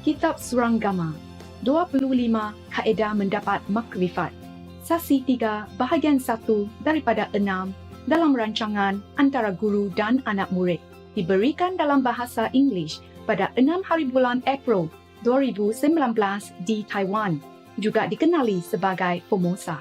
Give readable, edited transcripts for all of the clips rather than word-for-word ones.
Kitab Suranggama 25 Kaedah Mendapat Makrifat Sasi 3 Bahagian 1 daripada 6 dalam rancangan antara guru dan anak murid diberikan dalam bahasa Inggeris pada 6 hari bulan April 2019 di Taiwan, juga dikenali sebagai Formosa.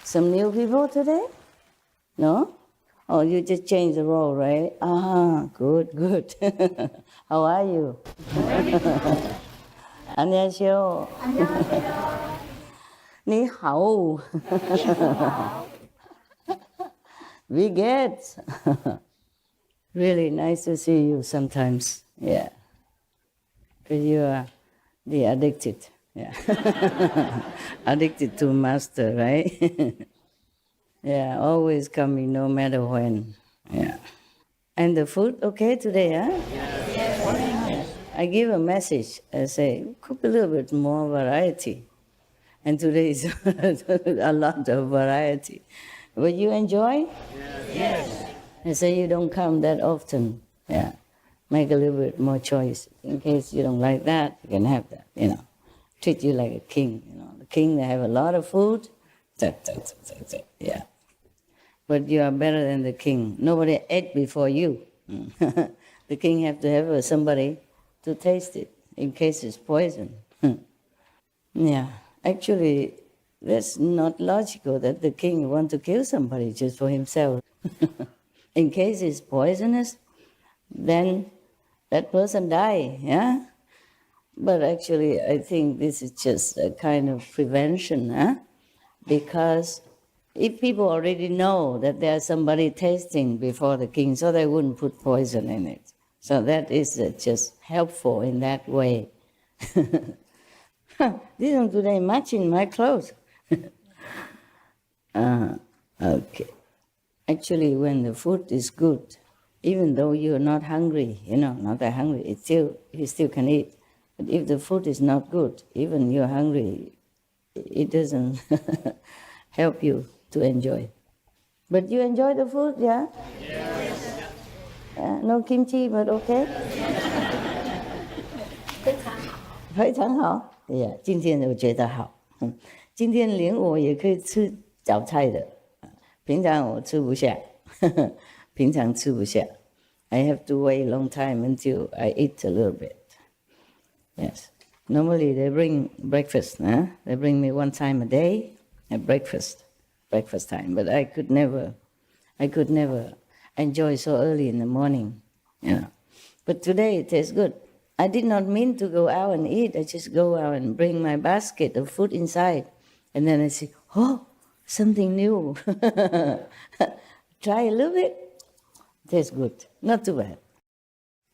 Some new people today? No? Oh, you just changed the role, right? Good. How are you? 안녕하세요.你好. We get. Really nice to see you sometimes. Yeah. Because you are the addicted. Yeah. Addicted to master, right? Yeah, always coming no matter when. Yeah. And the food okay today, huh? Yes. I give a message. I say, cook a little bit more variety. And today is a lot of variety. But you enjoy? Yes. I say you don't come that often. Yeah. Make a little bit more choice. In case you don't like that, you can have that, Treat you like a king, The king, they have a lot of food. Yeah. But you are better than the king. Nobody ate before you. The king have to have somebody to taste it in case it's poison. Yeah. Actually, that's not logical that the king want to kill somebody just for himself. In case it's poisonous, then that person die, yeah? But actually, I think this is just a kind of prevention, Because if people already know that there's somebody tasting before the king, so they wouldn't put poison in it. So that is just helpful in that way. Didn't today match in my clothes. Okay. Actually, when the food is good, even though you're not hungry, not that hungry, you still can eat. But if the food is not good, even you're hungry, it doesn't help you to enjoy. But you enjoy the food, yeah? Yes. No kimchi, but okay? 非常好. Yeah, 今天我觉得好. 今天连我也可以吃早菜的. 平常我吃不下. 平常吃不下. I have to wait a long time until I eat a little bit. Yes. Normally they bring breakfast. They bring me one time a day at breakfast time. But I could never enjoy so early in the morning. But today it tastes good. I did not mean to go out and eat. I just go out and bring my basket of food inside. And then I say, something new. Try a little bit. Tastes good. Not too bad.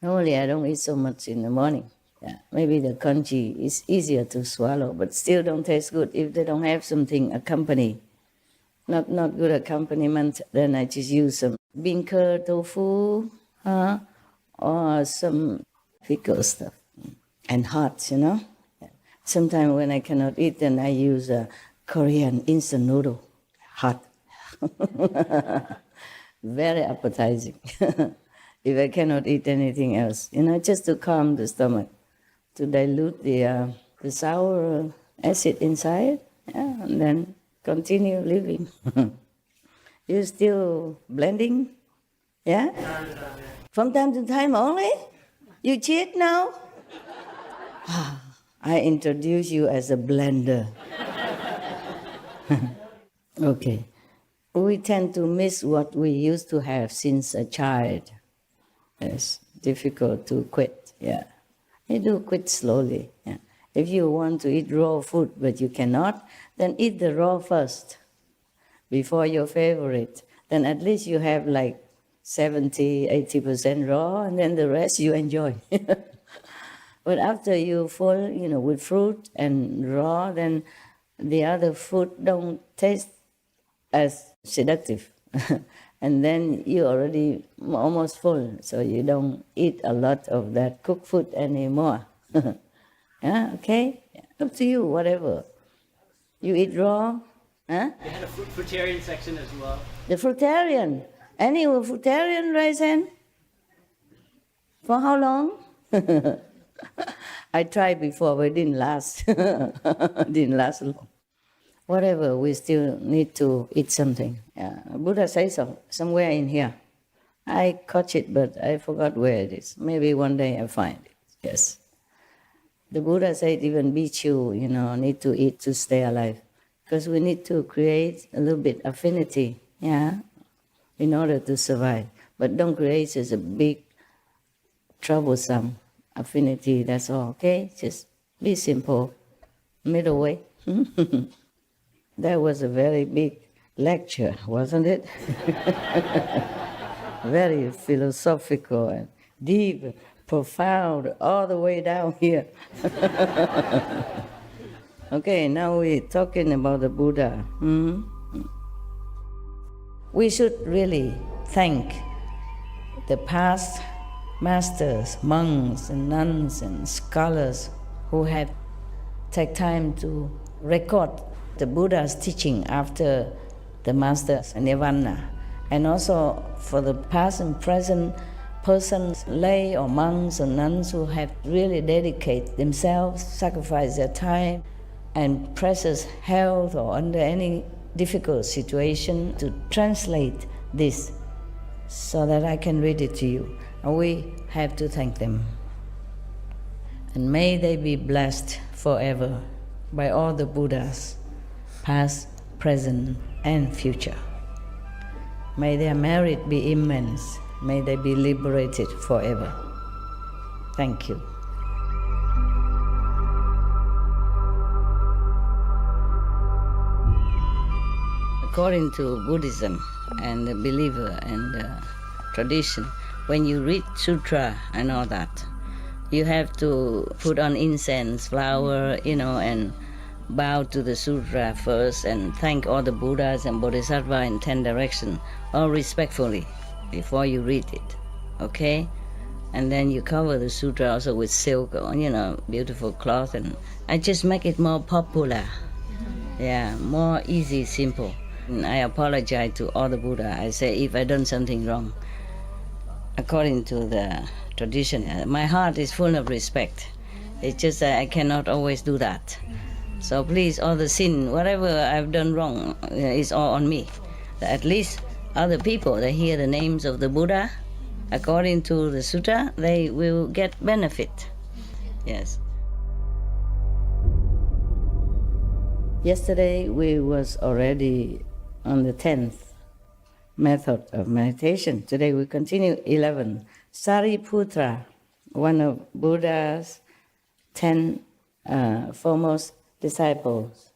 Normally I don't eat so much in the morning. Yeah, maybe the congee is easier to swallow, but still don't taste good if they don't have something accompany. Not good accompaniment, then I just use some bean curd, tofu, or some pickle stuff. And hot, Yeah. Sometimes when I cannot eat, then I use a Korean instant noodle. Hot. Very appetizing. If I cannot eat anything else, just to calm the stomach. To dilute the sour acid inside, and then continue living. You still blending? Yeah? From time to time only? You cheat now? I introduce you as a blender. Okay. We tend to miss what we used to have since a child. It's difficult to quit, yeah. You do quit slowly. Yeah. If you want to eat raw food but you cannot, then eat the raw first before your favorite. Then at least you have like 70, 80% raw, and then the rest you enjoy. But after you full, with fruit and raw, then the other food don't taste as seductive. And then you already almost full, so you don't eat a lot of that cooked food anymore. Yeah, okay? Up to you, whatever. You eat raw? Huh? They had a fruitarian section as well. The fruitarian. Any fruitarian raise hand? For how long? I tried before, but it didn't last. Didn't last long. Whatever, we still need to eat something. Yeah. Buddha says so, somewhere in here. I caught it, but I forgot where it is. Maybe one day I find it. Yes. The Buddha said even Bhikkhu, need to eat to stay alive. Because we need to create a little bit affinity, in order to survive. But don't create just a big, troublesome affinity, that's all, okay? Just be simple, middle way. That was a very big lecture, wasn't it? Very philosophical and deep, profound, all the way down here. Okay, now we're talking about the Buddha. We should really thank the past masters, monks and nuns and scholars who have taken time to record the Buddha's teaching after the master's nirvana, and also for the past and present persons, lay or monks or nuns who have really dedicated themselves, sacrificed their time and precious health or under any difficult situation to translate this so that I can read it to you. And we have to thank them. And may they be blessed forever by all the Buddhas, past, present, and future. May their merit be immense. May they be liberated forever. Thank you. According to Buddhism and the believer and the tradition, when you read sutra and all that, you have to put on incense, flower, and bow to the sutra first and thank all the Buddhas and Bodhisattvas in 10 directions, all respectfully, before you read it, okay? And then you cover the sutra also with silk or, beautiful cloth, and I just make it more popular. Yeah, more easy, simple. And I apologize to all the Buddha. I say if I done something wrong, according to the tradition, my heart is full of respect. It's just that I cannot always do that. So please, all the sin, whatever I've done wrong, is all on me. At least other people, they hear the names of the Buddha, according to the sutta, they will get benefit. Yes. Yesterday we was already on the 10th method of meditation. Today we continue 11. Sariputra, one of Buddha's 10 foremost disciples.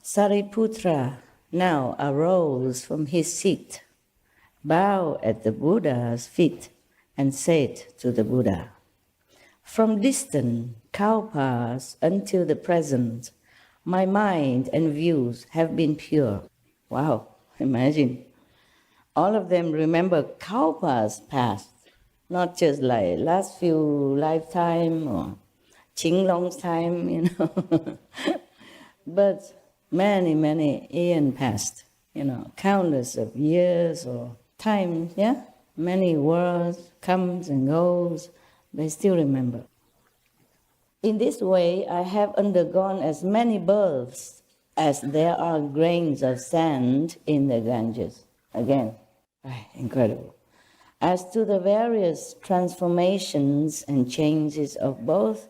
Sariputra now arose from his seat, bowed at the Buddha's feet, and said to the Buddha, "From distant kalpas until the present, my mind and views have been pure." Wow, imagine. All of them remember kalpas past, not just like last few lifetime or Qinglong's time, but many, many eons past, countless of years or times, many worlds comes and goes, they still remember. In this way, I have undergone as many births as there are grains of sand in the Ganges. Again, incredible. As to the various transformations and changes of both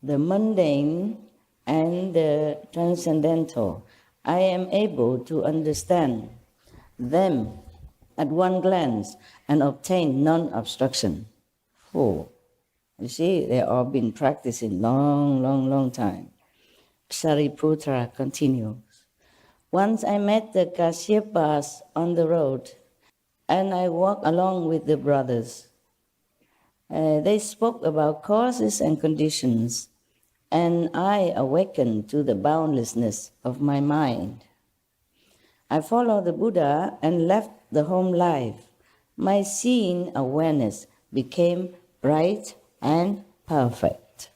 the mundane and the transcendental, I am able to understand them at one glance and obtain non-obstruction. Oh, you see, they all been practicing long time. Sariputra continues. Once I met the Kashyapas on the road. and I walked along with the brothers. They spoke about causes and conditions, and I awakened to the boundlessness of my mind. I followed the Buddha and left the home life. My seeing awareness became bright and perfect.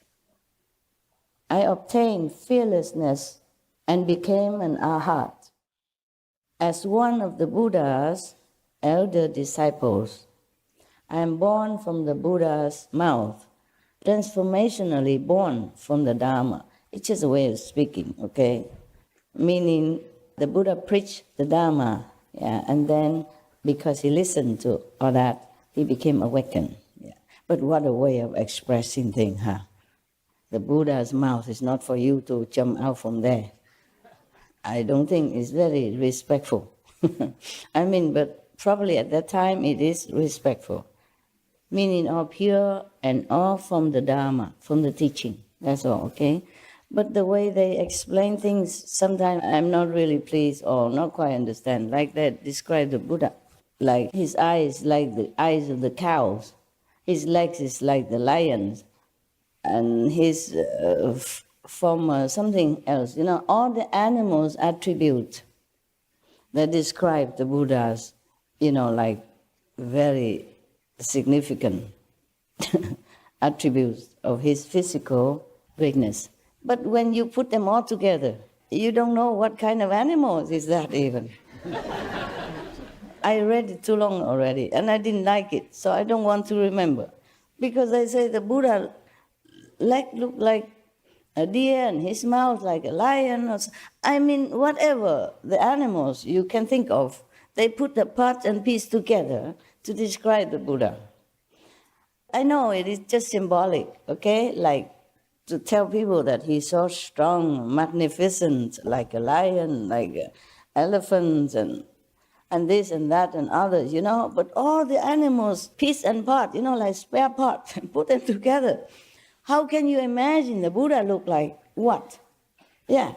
I obtained fearlessness and became an arhat. As one of the Buddha's elder disciples, I am born from the Buddha's mouth, transformationally born from the Dharma. It's just a way of speaking, okay? Meaning the Buddha preached the Dharma, yeah, and then because he listened to all that, he became awakened. Yeah. But what a way of expressing things, huh? The Buddha's mouth is not for you to jump out from there. I don't think it's very respectful. I mean, but probably at that time it is respectful. Meaning all pure and all from the Dharma, from the teaching. That's all, okay? But the way they explain things, sometimes I'm not really pleased or not quite understand. Like that, describe the Buddha. Like his eyes like the eyes of the cows. His legs is like the lions. And his form something else. You know, all the animals attribute that describe the Buddha's, you know, like very significant attributes of his physical greatness. But when you put them all together, you don't know what kind of animals is that even. I read it too long already, and I didn't like it, so I don't want to remember. Because they say the Buddha leg looked like a deer and his mouth like a lion. I mean, whatever the animals you can think of, they put the parts and piece together to describe the Buddha. I know it is just symbolic, okay? Like to tell people that he's so strong, magnificent, like a lion, like elephants, and this and that and others, you know? But all the animals, piece and part, you know, like spare parts, put them together. How can you imagine the Buddha look like what? Yeah,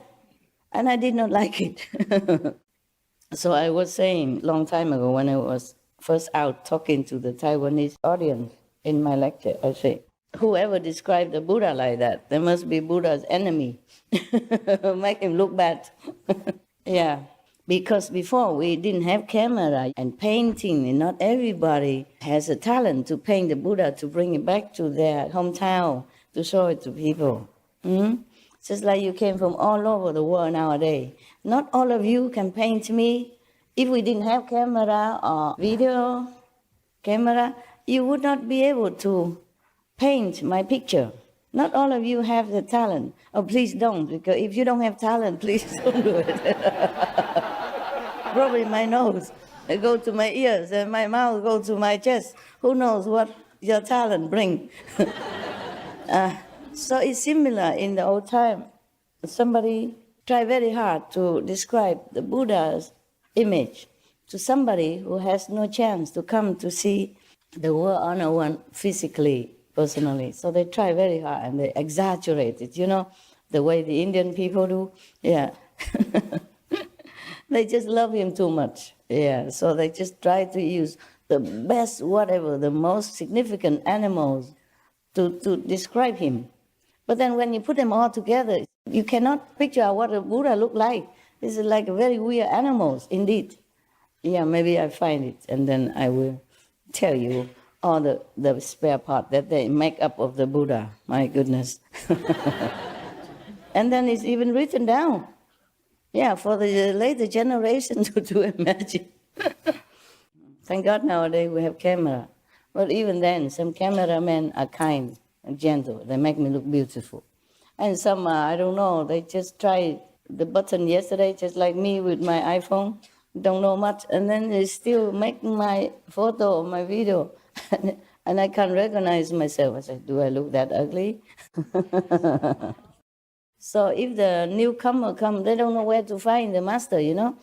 and I did not like it. So I was saying long time ago when I was first out talking to the Taiwanese audience in my lecture, I say, whoever described the Buddha like that, they must be Buddha's enemy. Make him look bad. Yeah, because before we didn't have camera and painting, and not everybody has a talent to paint the Buddha to bring it back to their hometown, to show it to people. Just like you came from all over the world nowadays. Not all of you can paint me. If we didn't have camera or video camera, you would not be able to paint my picture. Not all of you have the talent. Oh, please don't, because if you don't have talent, please don't do it. Probably my nose go to my ears and my mouth go to my chest. Who knows what your talent bring? So it's similar in the old time. Somebody tried very hard to describe the Buddha's image to somebody who has no chance to come to see the world on a one physically, personally. So they try very hard and they exaggerate it, you know, the way the Indian people do. Yeah. They just love him too much. Yeah. So they just try to use the best, whatever, the most significant animals to describe him. But then when you put them all together, you cannot picture out what a Buddha looked like. This is like very weird animals, indeed. Yeah, maybe I find it, and then I will tell you all the spare part that they make up of the Buddha. My goodness. And then it's even written down. Yeah, for the later generation to imagine. Thank God nowadays we have camera. But even then, some cameramen are kind and gentle. They make me look beautiful. And some, I don't know, they just tried the button yesterday, just like me with my iPhone. Don't know much. And then they still make my photo or my video. And I can't recognize myself. I said, do I look that ugly? So if the newcomer come, they don't know where to find the master, you know?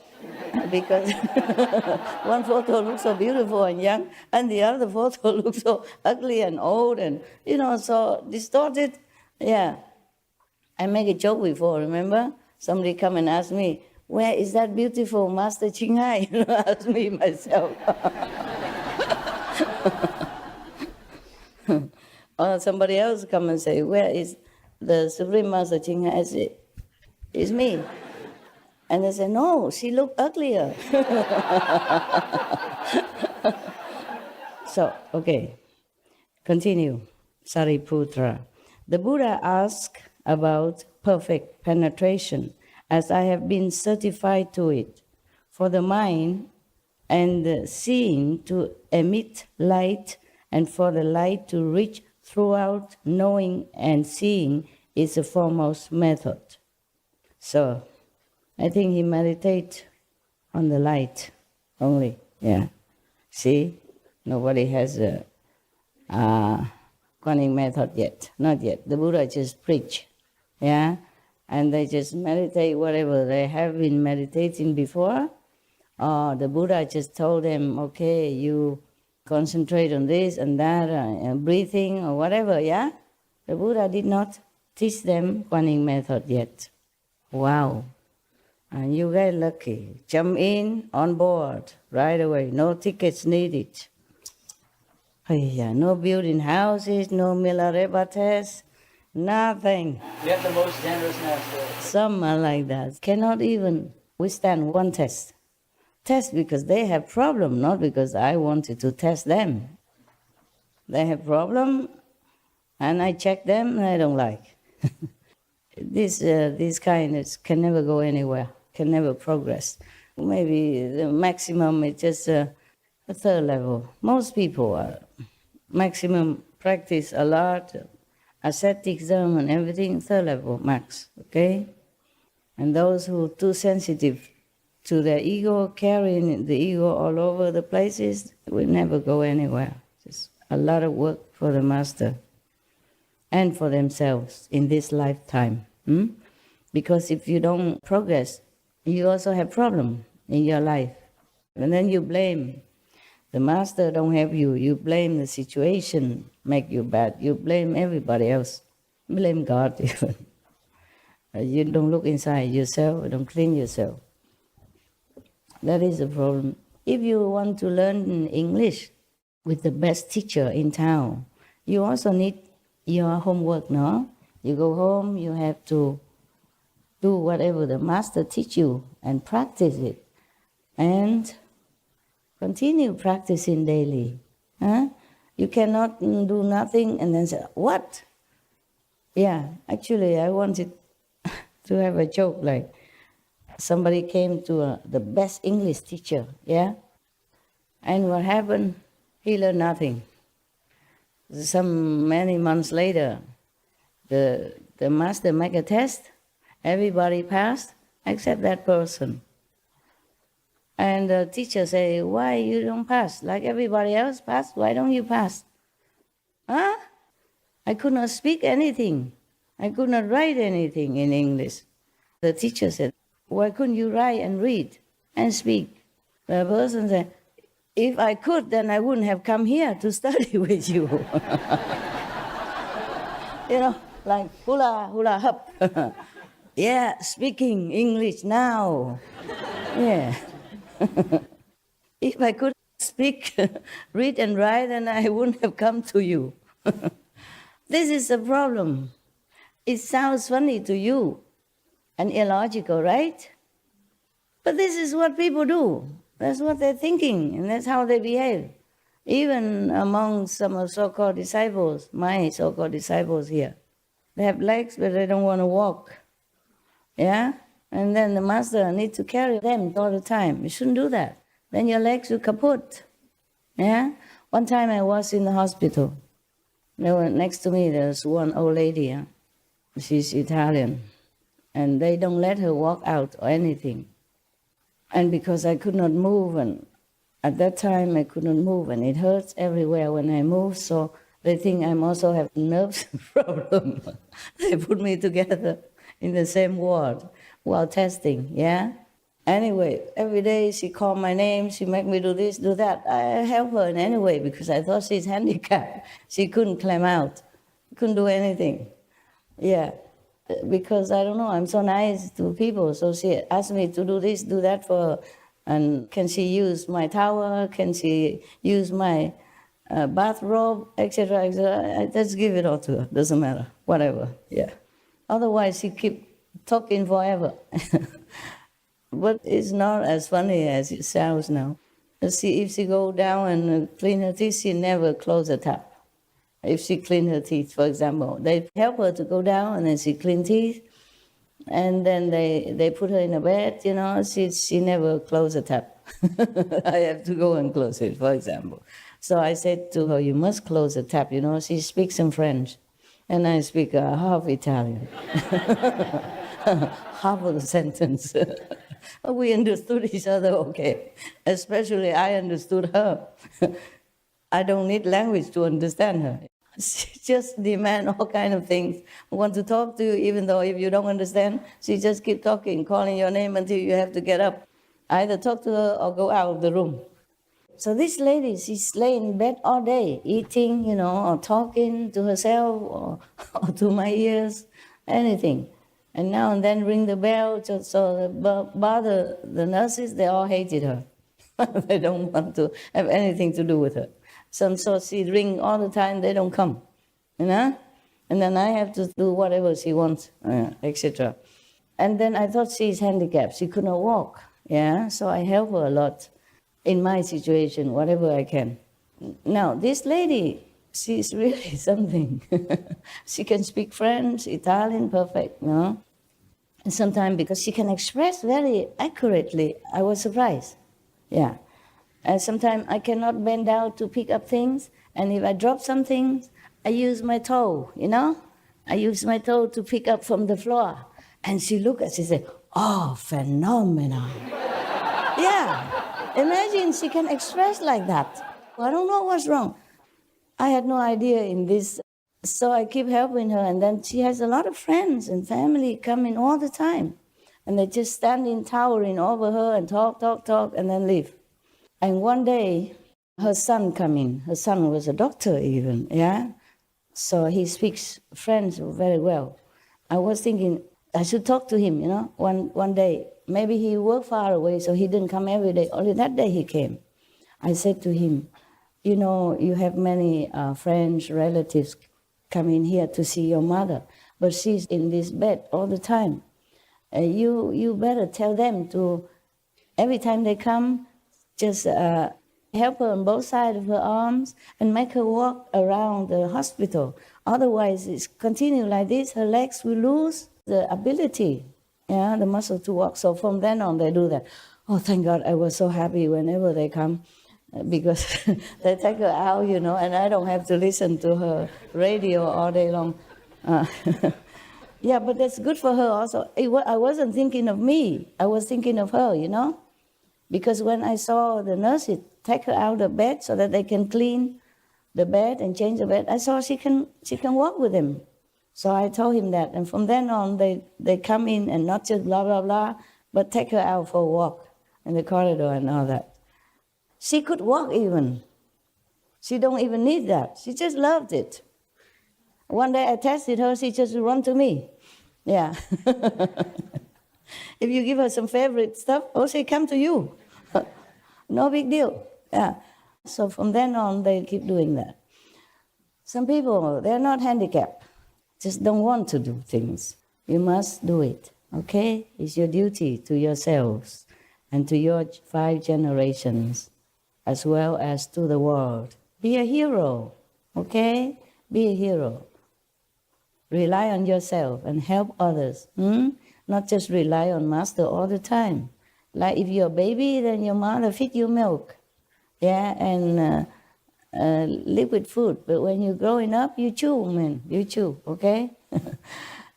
Because one photo looks so beautiful and young, and the other photo looks so ugly and old and, you know, so distorted. Yeah. I make a joke before, remember? Somebody come and ask me, where is that beautiful Master Ching Hai? Ask me myself. Or somebody else come and say, where is the Supreme Master Ching Hai? I say, it's me. And they say, no, she looked uglier. So, okay, continue. Sariputra. The Buddha asked about perfect penetration, as I have been certified to it, for the mind and the seeing to emit light, and for the light to reach throughout knowing and seeing is the foremost method. So, I think he meditates on the light only. Yeah. See, nobody has a Kuan method yet. Not yet. The Buddha just preach. Yeah. And they just meditate whatever they have been meditating before. The Buddha just told them, okay, you concentrate on this and that, breathing or whatever, yeah? The Buddha did not teach them Kuan method yet. Wow. And you get lucky. Jump in, on board, right away. No tickets needed. No building houses, no Milarepa test, nothing. You have the most generous master. Some are like that. Cannot even withstand one test. Test because they have problem, not because I wanted to test them. They have problem, and I check them, and I don't like. This kind can never go anywhere, can never progress. Maybe the maximum is just a third level. Most people are maximum practice a lot, asceticism and everything, third level max, okay? And those who are too sensitive to their ego, carrying the ego all over the places, will never go anywhere. Just a lot of work for the master and for themselves in this lifetime. Because if you don't progress, you also have problem in your life. And then you blame. The master don't help you. You blame the situation, make you bad. You blame everybody else. Blame God even. You don't look inside yourself, don't clean yourself. That is the problem. If you want to learn English with the best teacher in town, you also need your homework, no? You go home, you have to do whatever the master teach you and practice it. And continue practicing daily. You cannot do nothing and then say, what? Yeah, actually I wanted to have a joke like, somebody came to the best English teacher, yeah? And what happened? He learned nothing. Many months later, the master make a test, everybody passed except that person. And the teacher say, why you don't pass? Like everybody else pass, why don't you pass? I could not speak anything. I could not write anything in English. The teacher said, why couldn't you write and read and speak? The person said, if I could, then I wouldn't have come here to study with you. Like hula, hula hop. Yeah, speaking English now. Yeah. If I could speak, read and write, then I wouldn't have come to you. This is the problem. It sounds funny to you and illogical, right? But this is what people do. That's what they're thinking, and that's how they behave. Even among some so-called disciples, my so-called disciples here, they have legs, but they don't want to walk. Yeah? And then the master needs to carry them all the time. You shouldn't do that. Then your legs will kaput. Yeah? One time I was in the hospital. Next to me there was one old lady. Yeah? She's Italian. And they don't let her walk out or anything. And because I could not move, and at that time I could not move, and it hurts everywhere when I move, so they think I also have nerves problem. They put me together in the same ward while testing, yeah? Anyway, every day she called my name, she make me do this, do that. I help her in any way because I thought she's handicapped. She couldn't climb out, couldn't do anything. Yeah. because I don't know, I'm so nice to people. So she asked me to do this, do that for her. And can she use my towel? Can she use my bathrobe, etc., etc.? I just give it all to her. Doesn't matter. Whatever. Yeah. Otherwise, she keep talking forever. But it's not as funny as it sounds now. If she go down and clean her teeth, she never close the tap. If she clean her teeth, for example, they help her to go down and then she clean teeth, and then they put her in a bed, she never close the tap. I have to go and close it, for example. So I said to her, you must close the tap, she speaks some French, and I speak half Italian. Half of the sentence. We understood each other okay. Especially I understood her. I don't need language to understand her. She just demand all kind of things. I want to talk to you, even though if you don't understand, she just keep talking, calling your name until you have to get up. Either talk to her or go out of the room. So this lady, she's laying in bed all day, eating, or talking to herself or to my ears, anything. And now and then ring the bell, so bother the nurses, they all hated her. They don't want to have anything to do with her. So she ring all the time, they don't come, And then I have to do whatever she wants, etc. And then I thought she's handicapped, she could not walk, so I help her a lot in my situation, whatever I can. Now, this lady, she's really something. She can speak French, Italian, perfect, And sometimes because she can express very accurately, I was surprised, And sometimes I cannot bend down to pick up things, and if I drop something, I use my toe, I use my toe to pick up from the floor. And she looked and she said, oh, phenomenal. Imagine she can express like that. I don't know what's wrong. I had no idea in this. So I keep helping her, and then she has a lot of friends and family coming all the time. And they just standing, towering over her and talk, and then leave. And one day, her son come in. Her son was a doctor even, So he speaks French very well. I was thinking I should talk to him, one day. Maybe he worked far away, so he didn't come every day. Only that day he came. I said to him, you have many French relatives coming here to see your mother, but she's in this bed all the time. You better tell them to, every time they come, just help her on both sides of her arms and make her walk around the hospital. Otherwise, it's continue like this, her legs will lose the ability, the muscle to walk. So from then on, they do that. Oh, thank God, I was so happy whenever they come, because they take her out, and I don't have to listen to her radio all day long. But that's good for her also. I wasn't thinking of me. I was thinking of her, Because when I saw the nurses take her out of bed so that they can clean the bed and change the bed, I saw she can walk with him. So I told him that. And from then on, they come in and not just blah, blah, blah, but take her out for a walk in the corridor and all that. She could walk even. She don't even need that. She just loved it. One day I tested her, she just run to me. If you give her some favorite stuff, she come to you. No big deal. So from then on, they keep doing that. Some people, they're not handicapped, just don't want to do things. You must do it, okay? It's your duty to yourselves and to your 5 generations, as well as to the world. Be a hero, okay? Be a hero. Rely on yourself and help others. Not just rely on master all the time. Like if you're a baby, then your mother feed you milk, and liquid food. But when you're growing up, you chew, okay?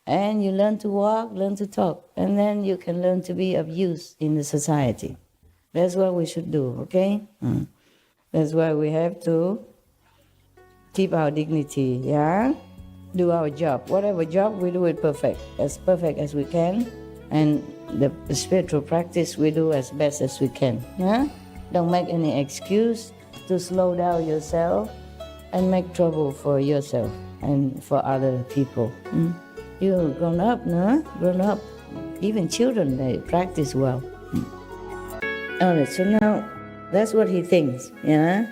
And you learn to walk, learn to talk, and then you can learn to be of use in the society. That's what we should do, okay? That's why we have to keep our dignity, do our job. Whatever job, we do it perfect as we can. And the spiritual practice, we do as best as we can. Don't make any excuse to slow down yourself and make trouble for yourself and for other people. You're grown up, no? Grown up. Even children, they practice well. All right, so now that's what he thinks, yeah?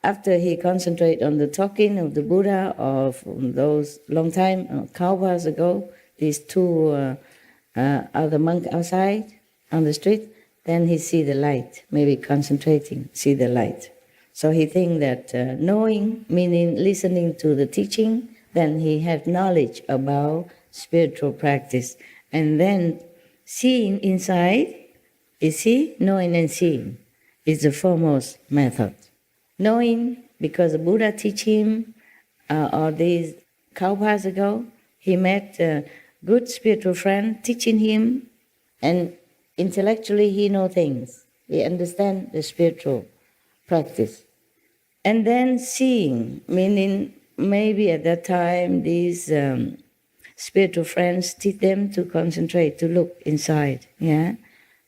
After he concentrate on the talking of the Buddha of those long time, Kalpas ago, these two other monks outside on the street, then he see the light, maybe concentrating, see the light. So he think that knowing, meaning listening to the teaching, then he have knowledge about spiritual practice. And then seeing inside, you see, knowing and seeing is the foremost method. Knowing, because the Buddha teach him, or these Kalpas ago, he met a good spiritual friend teaching him, and intellectually he know things. He understand the spiritual practice. And then seeing, meaning maybe at that time these spiritual friends teach them to concentrate, to look inside, yeah?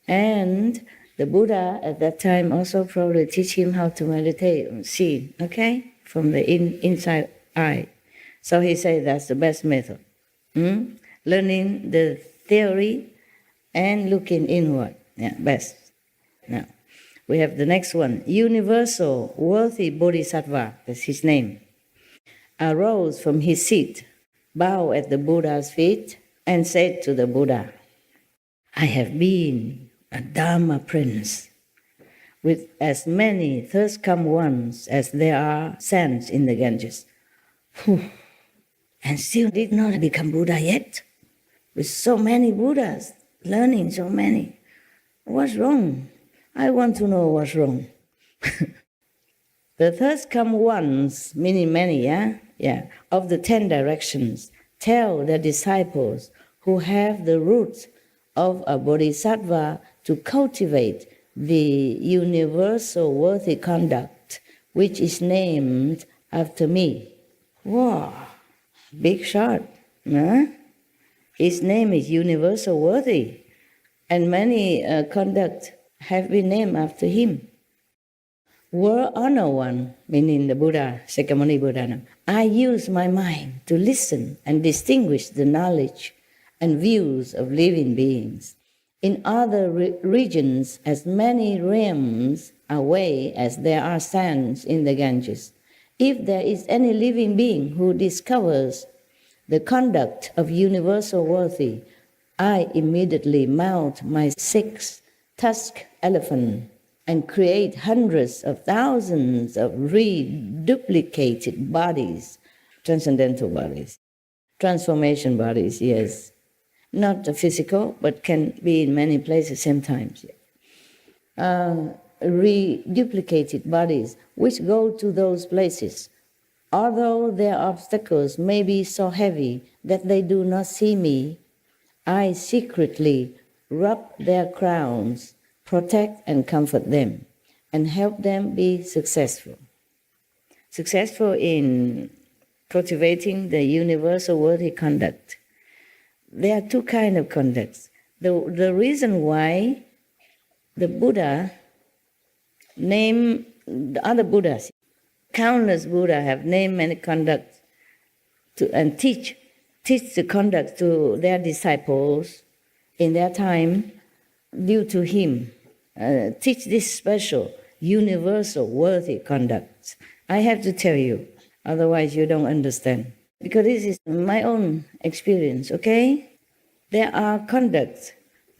And the Buddha at that time also probably teach him how to meditate, see, okay, from the inside eye. So he said that's the best method. Learning the theory and looking inward, yeah, best. Now, we have the next one. Universal worthy Bodhisattva, that's his name, arose from his seat, bowed at the Buddha's feet, and said to the Buddha, I have been a Dharma prince, with as many thirst-come ones as there are sands in the Ganges. Whew. And still did not become Buddha yet, with so many Buddhas, learning so many. What's wrong? I want to know what's wrong. The thirst-come ones, meaning many, yeah, of the 10 directions, tell their disciples who have the roots of a bodhisattva to cultivate the universal worthy conduct, which is named after me. Wow, big shot, huh? His name is universal worthy, and many conduct have been named after him. Were honor one, meaning the Buddha, Sakyamuni Buddha, now, I use my mind to listen and distinguish the knowledge and views of living beings. In other regions, as many realms away as there are sands in the Ganges, if there is any living being who discovers the conduct of universal worthy, I immediately mount my 6-tusked elephant and create hundreds of thousands of reduplicated bodies, transcendental bodies, transformation bodies, yes. Not physical, but can be in many places same times. Reduplicated bodies, which go to those places. Although their obstacles may be so heavy that they do not see me, I secretly rub their crowns, protect and comfort them, and help them be successful. Successful in cultivating the universal worthy conduct. There are two kinds of conducts. The reason why the Buddha named the other Buddhas, countless Buddhas have named many conducts and teach the conduct to their disciples in their time due to him. Teach this special, universal, worthy conduct. I have to tell you, otherwise you don't understand. Because this is my own experience, okay? There are conducts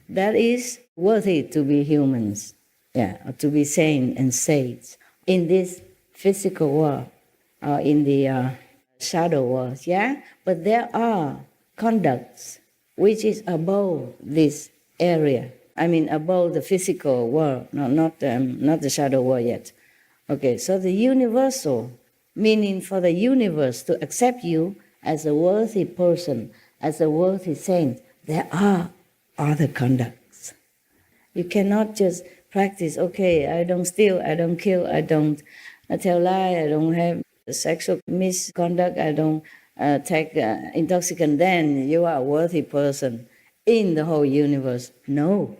that is worthy to be humans, or to be sane and saints in this physical world, or in the shadow world, yeah? But there are conducts which is above this area. I mean, above the physical world, not the shadow world yet. Okay, so the universal, meaning for the universe to accept you as a worthy person, as a worthy saint, there are other conducts. You cannot just practice, okay, I don't steal, I don't kill, I don't tell lie, I don't have sexual misconduct, I don't take intoxicant, then you are a worthy person in the whole universe. No.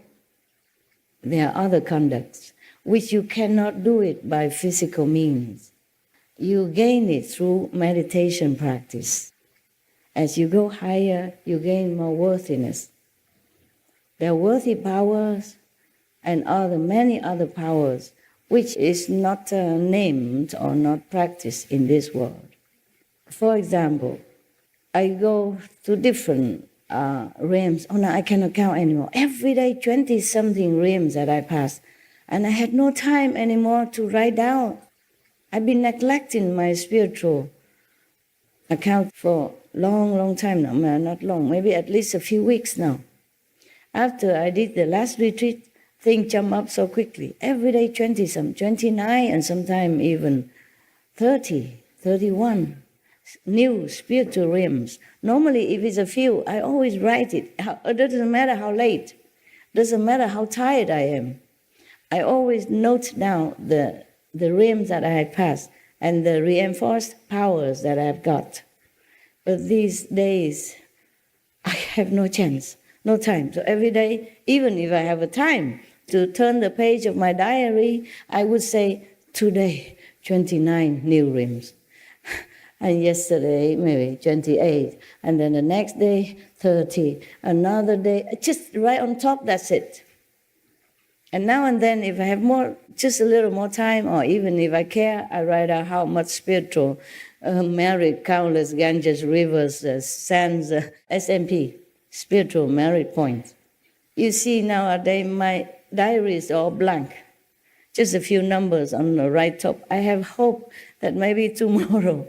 There are other conducts which you cannot do it by physical means. You gain it through meditation practice. As you go higher, you gain more worthiness. There are worthy powers and many other powers which is not named or not practiced in this world. For example, I go to different realms. Oh no, I cannot count anymore. Every day, 20-something realms that I pass. And I had no time anymore to write down. I've been neglecting my spiritual account for long time now. Not long, maybe at least a few weeks now. After I did the last retreat, things jump up so quickly. Every day 20-some, 29, and sometimes even 30, 31 new spiritual realms. Normally, if it's a few, I always write it. It doesn't matter how late, doesn't matter how tired I am. I always note down the realms that I had passed and the reinforced powers that I've got. But these days, I have no chance, no time. So every day, even if I have a time to turn the page of my diary, I would say, today, 29 new realms. And yesterday, maybe 28. And then the next day, 30. Another day, just right on top, that's it. And now and then, if I have just a little more time, or even if I care, I write out how much spiritual merit, countless Ganges, rivers, sands, SMP, spiritual merit points. You see nowadays, my diary is all blank. Just a few numbers on the right top. I have hope that maybe tomorrow,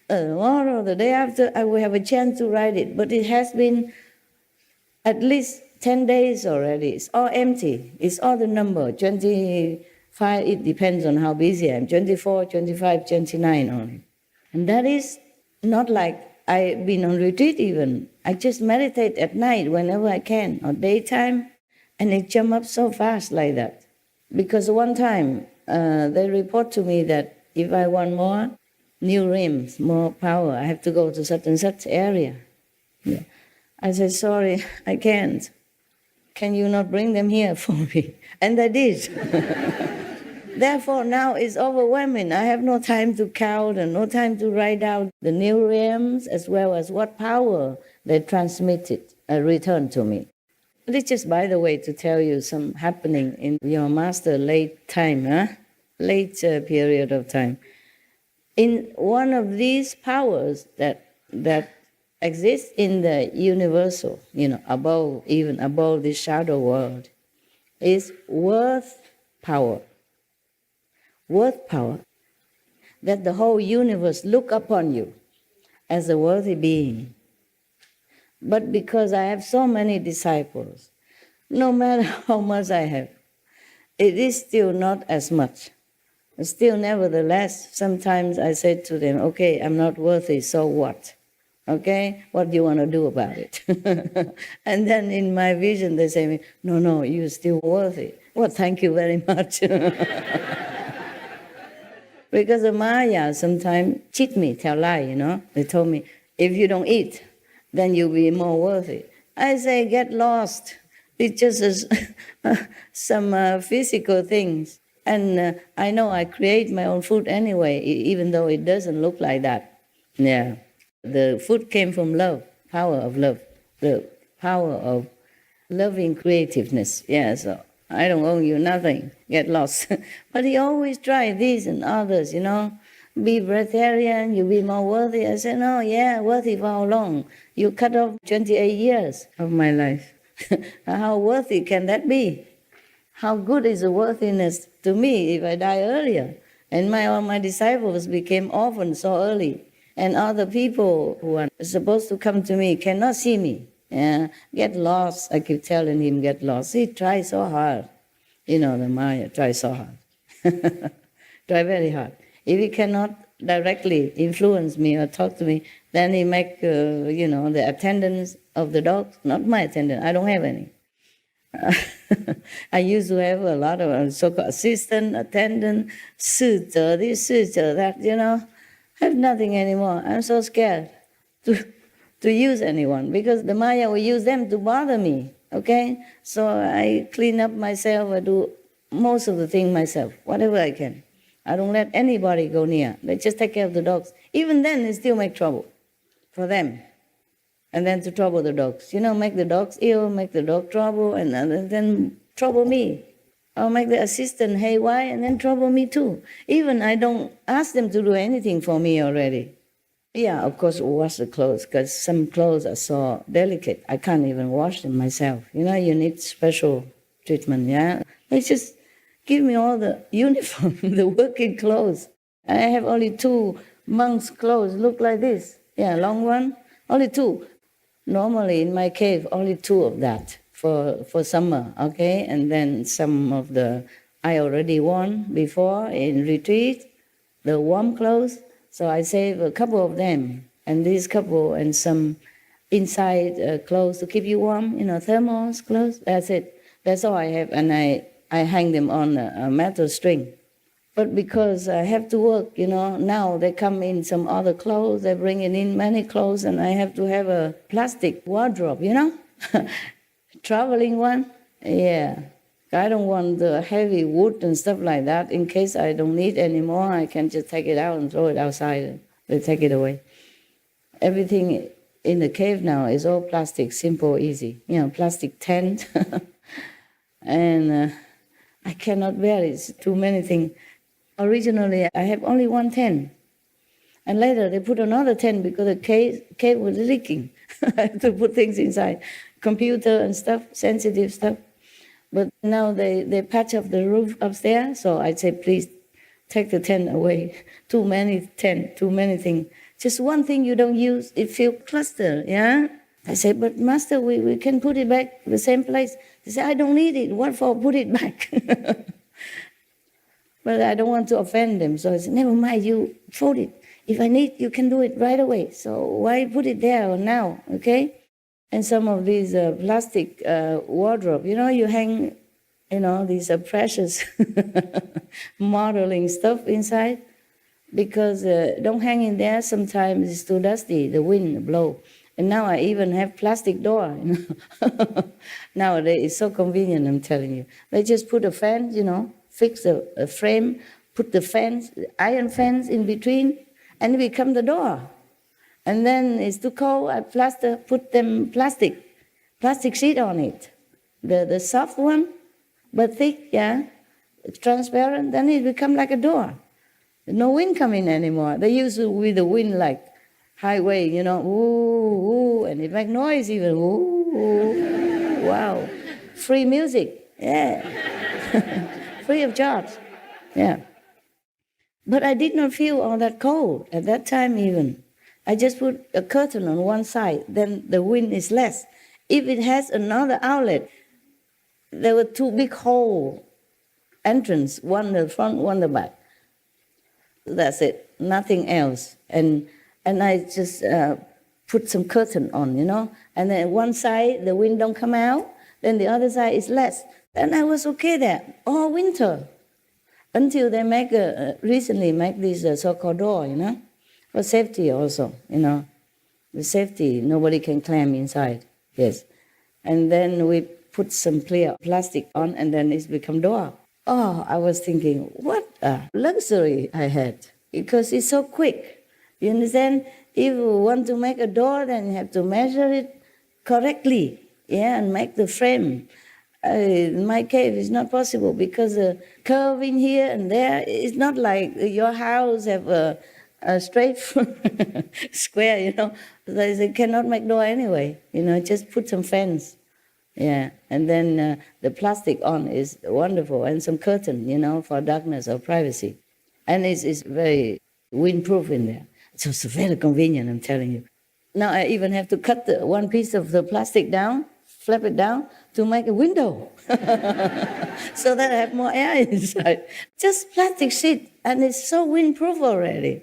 the day after, I will have a chance to write it. But it has been at least 10 days already. It's all empty. It's all the number, 25, it depends on how busy I am, 24, 25, 29 only. And that is not like I've been on retreat even. I just meditate at night whenever I can, or daytime, and it jump up so fast like that. Because one time, they report to me that if I want more new realms, more power, I have to go to such and such area. Yeah. I said, sorry, I can't. Can you not bring them here for me? And I did. Therefore, now it's overwhelming. I have no time to count and no time to write out the new realms as well as what power they transmitted, returned to me. It's just, by the way, to tell you some happening in your master late time, late period of time. In one of these powers that exists in the universal, above, even above this shadow world, is worth power. Worth power. That the whole universe look upon you as a worthy being. But because I have so many disciples, no matter how much I have, it is still not as much. Still, nevertheless, sometimes I say to them, okay, I'm not worthy, so what? Okay, what do you want to do about it? And then in my vision, they say, no, you're still worthy. Well, thank you very much. Because the Maya sometimes cheat me, tell lie, They told me, if you don't eat, then you'll be more worthy. I say, get lost. It's just some physical things. And I know I create my own food anyway, even though it doesn't look like that. Yeah. The food came from love, power of love, the power of loving creativeness. Yeah, so I don't owe you nothing, get lost. But he always tried this and others, Be vegetarian, you'll be more worthy. I said, no, yeah, worthy for how long? You cut off 28 years of my life. How worthy can that be? How good is the worthiness to me if I die earlier? And all my disciples became orphans so early. And other people who are supposed to come to me cannot see me. Get lost. I keep telling him, get lost. He tries so hard. The Maya tries so hard. Try very hard. If he cannot directly influence me or talk to me, then he make, the attendants of the dogs, not my attendant. I don't have any. I used to have a lot of so-called assistant, attendant, 侍者, this, 侍者, that, I have nothing anymore. I'm so scared to use anyone because the Maya will use them to bother me, okay? So I clean up myself. I do most of the things myself, whatever I can. I don't let anybody go near. They just take care of the dogs. Even then, they still make trouble for them. and then to trouble the dogs. Make the dogs ill, make the dog trouble, and then trouble me. Or make the assistant haywire and then trouble me too. Even I don't ask them to do anything for me already. Yeah, of course, wash the clothes, because some clothes are so delicate. I can't even wash them myself. You need special treatment, yeah? They just give me all the uniform, the working clothes. I have only 2 monks' clothes, look like this. Yeah, long one, only 2. Normally in my cave, only 2 of that for summer, okay? And then some of I already worn before in retreat, the warm clothes. So I save a couple of them, and these couple and some inside clothes to keep you warm, thermos clothes. That's it. That's all I have, and I hang them on a metal string. But because I have to work, now they come in some other clothes, they're bringing in many clothes, and I have to have a plastic wardrobe, traveling one. Yeah. I don't want the heavy wood and stuff like that. In case I don't need anymore, I can just take it out and throw it outside. They take it away. Everything in the cave now is all plastic, simple, easy. Plastic tent. And I cannot bear it. It's too many things. Originally, I have only one tent. And later, they put another tent because the cave was leaking. I had to put things inside. Computer and stuff, sensitive stuff. But now they patch up the roof upstairs, so I say, please take the tent away. Too many tent, too many things. Just one thing you don't use, it feels clustered, yeah? I say, but master, we can put it back the same place. They say, I don't need it. What for? Put it back. But I don't want to offend them, so I said, never mind, you fold it. If I need, you can do it right away. So why put it there or now, okay? And some of these plastic wardrobe, you hang, these precious modeling stuff inside, because don't hang in there. Sometimes it's too dusty, the wind blow. And now I even have plastic door. Nowadays it's so convenient, I'm telling you. They just put a fan, fix a frame, put the fence, iron fence in between, and it become the door. And then it's too cold, I put them plastic sheet on it. The soft one, but thick, yeah, transparent, then it become like a door. No wind come in anymore. They used to with the wind like highway, ooh, and it make noise even, ooh, wow. Free music, yeah. Free of charge, yeah. But I did not feel all that cold at that time even. I just put a curtain on one side, then the wind is less. If it has another outlet, there were 2 big hole entrance, one the front, one the back. That's it, nothing else. And I just put some curtain on, and then one side the wind don't come out, then the other side is less. And I was okay there all winter, until they recently make this so-called door, for safety also, the safety, nobody can climb inside, yes. And then we put some clear plastic on, and then it's become door. Oh, I was thinking, what a luxury I had, because it's so quick. You understand? If you want to make a door, then you have to measure it correctly, yeah, and make the frame. In my cave, it's not possible, because the curve in here and there, it's not like your house have a straight square, They cannot make door anyway, just put some fence. Yeah, and then the plastic on is wonderful, and some curtain, for darkness or privacy. And it's very windproof in there. So it's very convenient, I'm telling you. Now I even have to cut one piece of the plastic down, flap it down, to make a window. So that I have more air inside. Just plastic sheet, and it's so windproof already.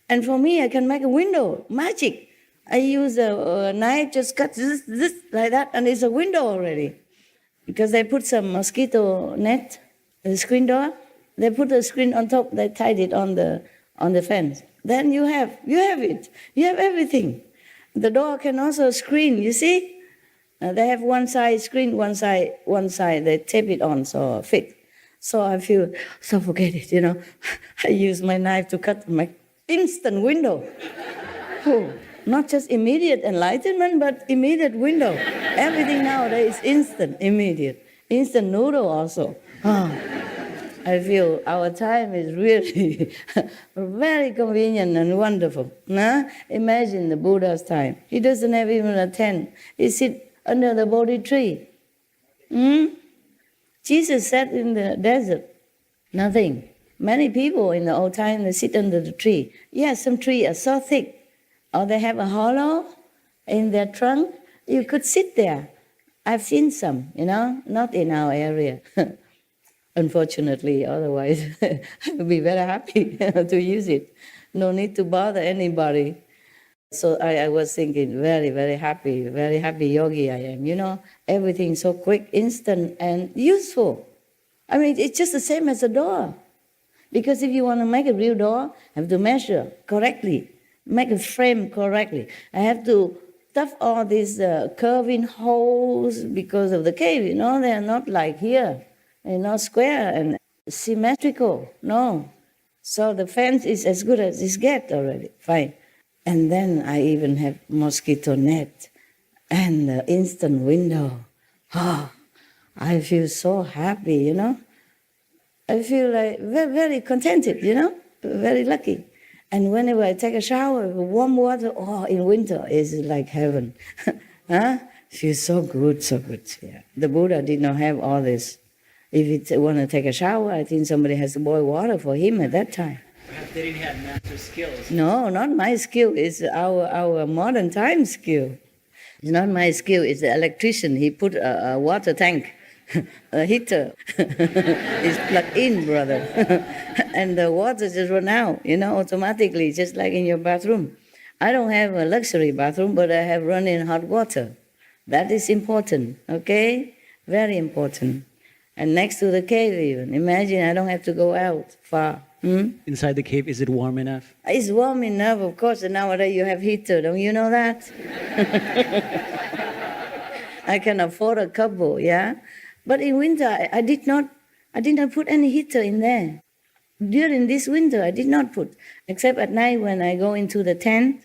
And for me, I can make a window, magic. I use a knife, just cut this like that, and it's a window already. Because they put some mosquito net, the screen door. They put the screen on top. They tied it on the fence. Then you have it. You have everything. The door can also screen. You see, they have one side screen, one side. They tape it on so fit. So I feel so forget it. I use my knife to cut my instant window. Oh, Not just immediate enlightenment, but immediate window. Everything nowadays is instant, immediate. Instant noodle also. Ah, I feel our time is really very convenient and wonderful. Nah? Imagine the Buddha's time. He doesn't have even a tent. He sits under the Bodhi tree. Jesus sat in the desert. Nothing. Many people in the old time, they sit under the tree. Yes, some trees are so thick, or they have a hollow in their trunk. You could sit there. I've seen some, not in our area. Unfortunately, otherwise I would be very happy to use it. No need to bother anybody. So I was thinking, very, very happy yogi I am. Everything so quick, instant, and useful. I mean, it's just the same as a door. Because if you want to make a real door, I have to measure correctly, make a frame correctly. I have to stuff all these curving holes because of the cave, they're not like here. They're not square and symmetrical, no. So the fence is as good as it gets already, fine. And then I even have mosquito net and the instant window. I feel so happy, I feel like very, very contented, very lucky. And whenever I take a shower with warm water, in winter, it's like heaven. Feels so good, so good. Yeah. The Buddha did not have all this. If he want to take a shower, I think somebody has to boil water for him at that time. Perhaps they didn't have master skills. No, not my skill. It's our modern time skill. It's not my skill. It's the electrician. He put a water tank. A heater is plugged in, brother. And the water just run out, automatically, just like in your bathroom. I don't have a luxury bathroom, but I have running hot water. That is important, okay? Very important. And next to the cave even. Imagine I don't have to go out far. Inside the cave, is it warm enough? It's warm enough, of course, and nowadays you have heater. Don't you know that? I can afford a couple, yeah? But in winter, I did not put any heater in there. During this winter, I did not put, except at night when I go into the tent.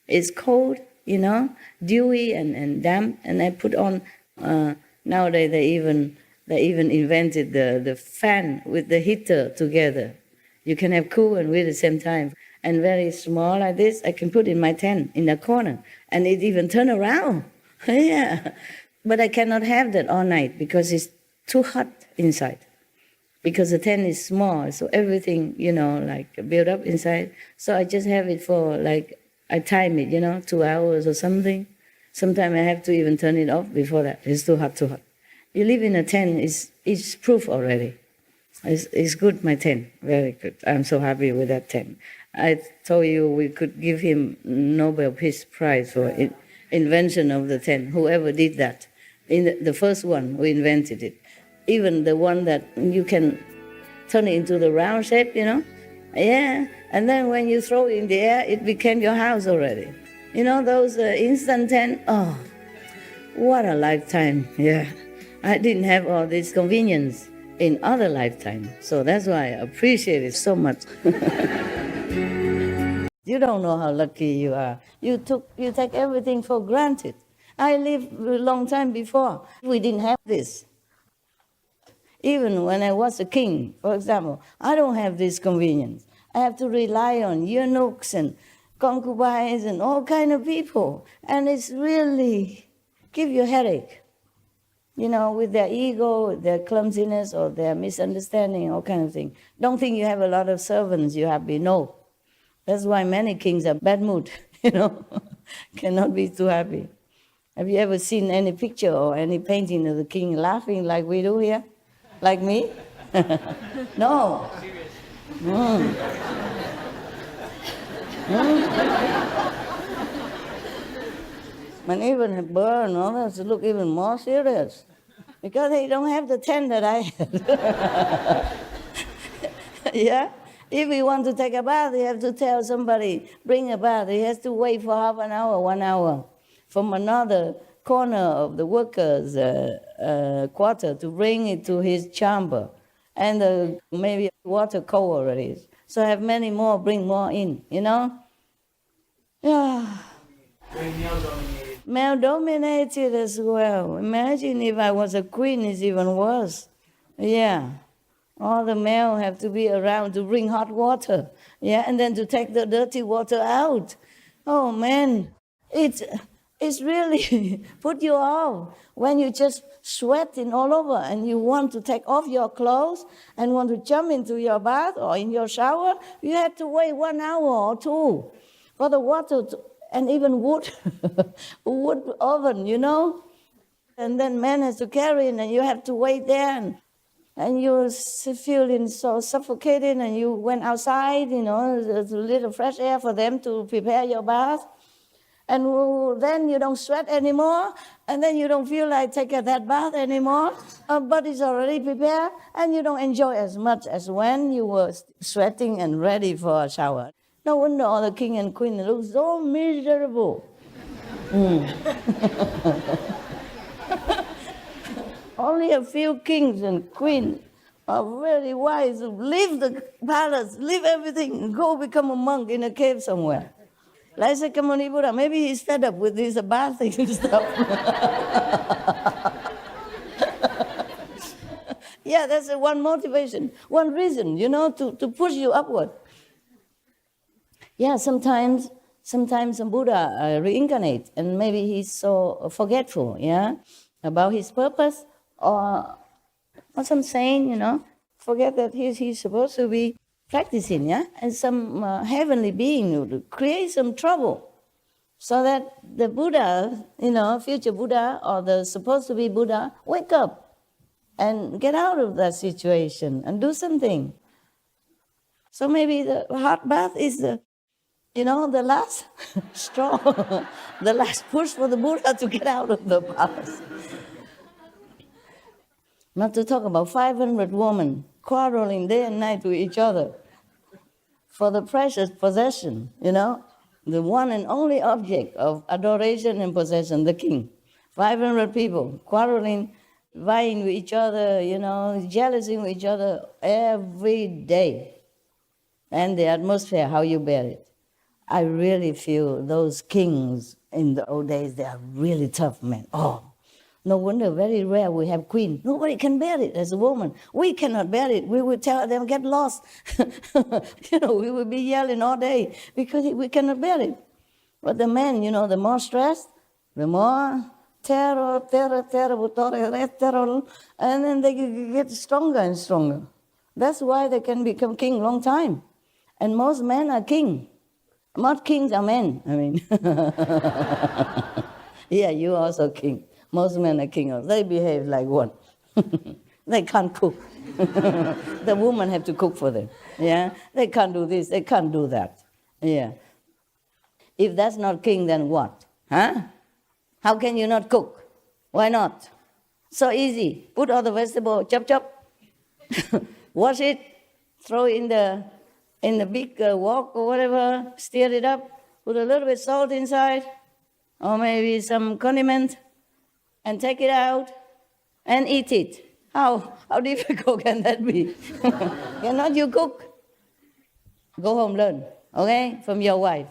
It's cold, dewy and damp, and I put on. Nowadays, they even invented the fan with the heater together. You can have cool and with at the same time. And very small like this, I can put in my tent in the corner, and it even turn around. Yeah. But I cannot have that all night because it's too hot inside. Because the tent is small, so everything, built up inside. So I just have it for, I time it, 2 hours or something. Sometimes I have to even turn it off before that. It's too hot. You live in a tent, it's proof already. It's good, my tent, very good. I'm so happy with that tent. I told you we could give him Nobel Peace Prize for invention of the tent, whoever did that. In the first one who invented it. Even the one that you can turn it into the round shape, Yeah, and then when you throw it in the air, it became your house already. Those instant tent, what a lifetime, yeah. I didn't have all this convenience in other lifetimes, so that's why I appreciate it so much. You don't know how lucky you are. You take everything for granted. I lived a long time before. We didn't have this. Even when I was a king, for example, I don't have this convenience. I have to rely on eunuchs and concubines and all kind of people. And it's really give you a headache. With their ego, their clumsiness, or their misunderstanding, all kind of thing. Don't think you have a lot of servants, you happy. No. That's why many kings are bad mood, Cannot be too happy. Have you ever seen any picture or any painting of the king laughing like we do here? Like me? No. And even a bird and all that look even more serious. Because they don't have the tent that I have. Yeah? If we want to take a bath, you have to tell somebody, bring a bath. He has to wait for half an hour, 1 hour, from another corner of the workers' quarter to bring it to his chamber. And maybe water cold already. So have many more, bring more in, Yeah. Male dominated as well. Imagine if I was a queen, it's even worse. Yeah. All the male have to be around to bring hot water. Yeah, and then to take the dirty water out. Oh man, it's really put you off when you just sweating all over and you want to take off your clothes and want to jump into your bath or in your shower. You have to wait 1 hour or two for the water to, and even wood, wood oven, you know. And then man has to carry it and you have to wait there. And you're feeling so suffocated and you went outside, you know, there's a little fresh air for them to prepare your bath. And then you don't sweat anymore, and then you don't feel like taking that bath anymore. But it's already prepared, and you don't enjoy as much as when you were sweating and ready for a shower. No wonder all the king and queen look so miserable. Only a few kings and queens are very wise who leave the palace, leave everything, and go become a monk in a cave somewhere. Like Sakyamuni Buddha, maybe he's fed up with this bathing and stuff. Yeah, that's one motivation, one reason, you know, to push you upward. Yeah, sometimes a Buddha reincarnate, and maybe he's so forgetful, yeah, about his purpose, or some saying, you know, forget that he's supposed to be practicing, yeah, and some heavenly being would create some trouble, so that the Buddha, you know, future Buddha or the supposed to be Buddha, wake up and get out of that situation and do something. So maybe the hot bath is the, you know, the last straw, the last push for the Buddha to get out of the palace. Not to talk about 500 women quarreling day and night with each other for the precious possession, you know, the one and only object of adoration and possession, the king. 500 people quarreling, vying with each other, you know, jealousing with each other every day. And the atmosphere, how you bear it. I really feel those kings in the old days, they are really tough men. Oh, no wonder, very rare we have queen. Nobody can bear it as a woman. We cannot bear it. We would tell them, get lost. You know, we would be yelling all day because we cannot bear it. But the men, you know, the more stressed, the more terror, and then they get stronger and stronger. That's why they can become king long time. And most men are king. Most kings are men, I mean. Yeah, you also king. Most men are king. They behave like one. They can't cook. The women have to cook for them. Yeah, they can't do this. They can't do that. Yeah. If that's not king, then what? Huh? How can you not cook? Why not? So easy. Put all the vegetable, chop chop. Wash it. Throw it in the big wok or whatever. Stir it up. Put a little bit salt inside, or maybe some condiment. And take it out and eat it. How difficult can that be? Cannot you cook? Go home, learn, okay, from your wife.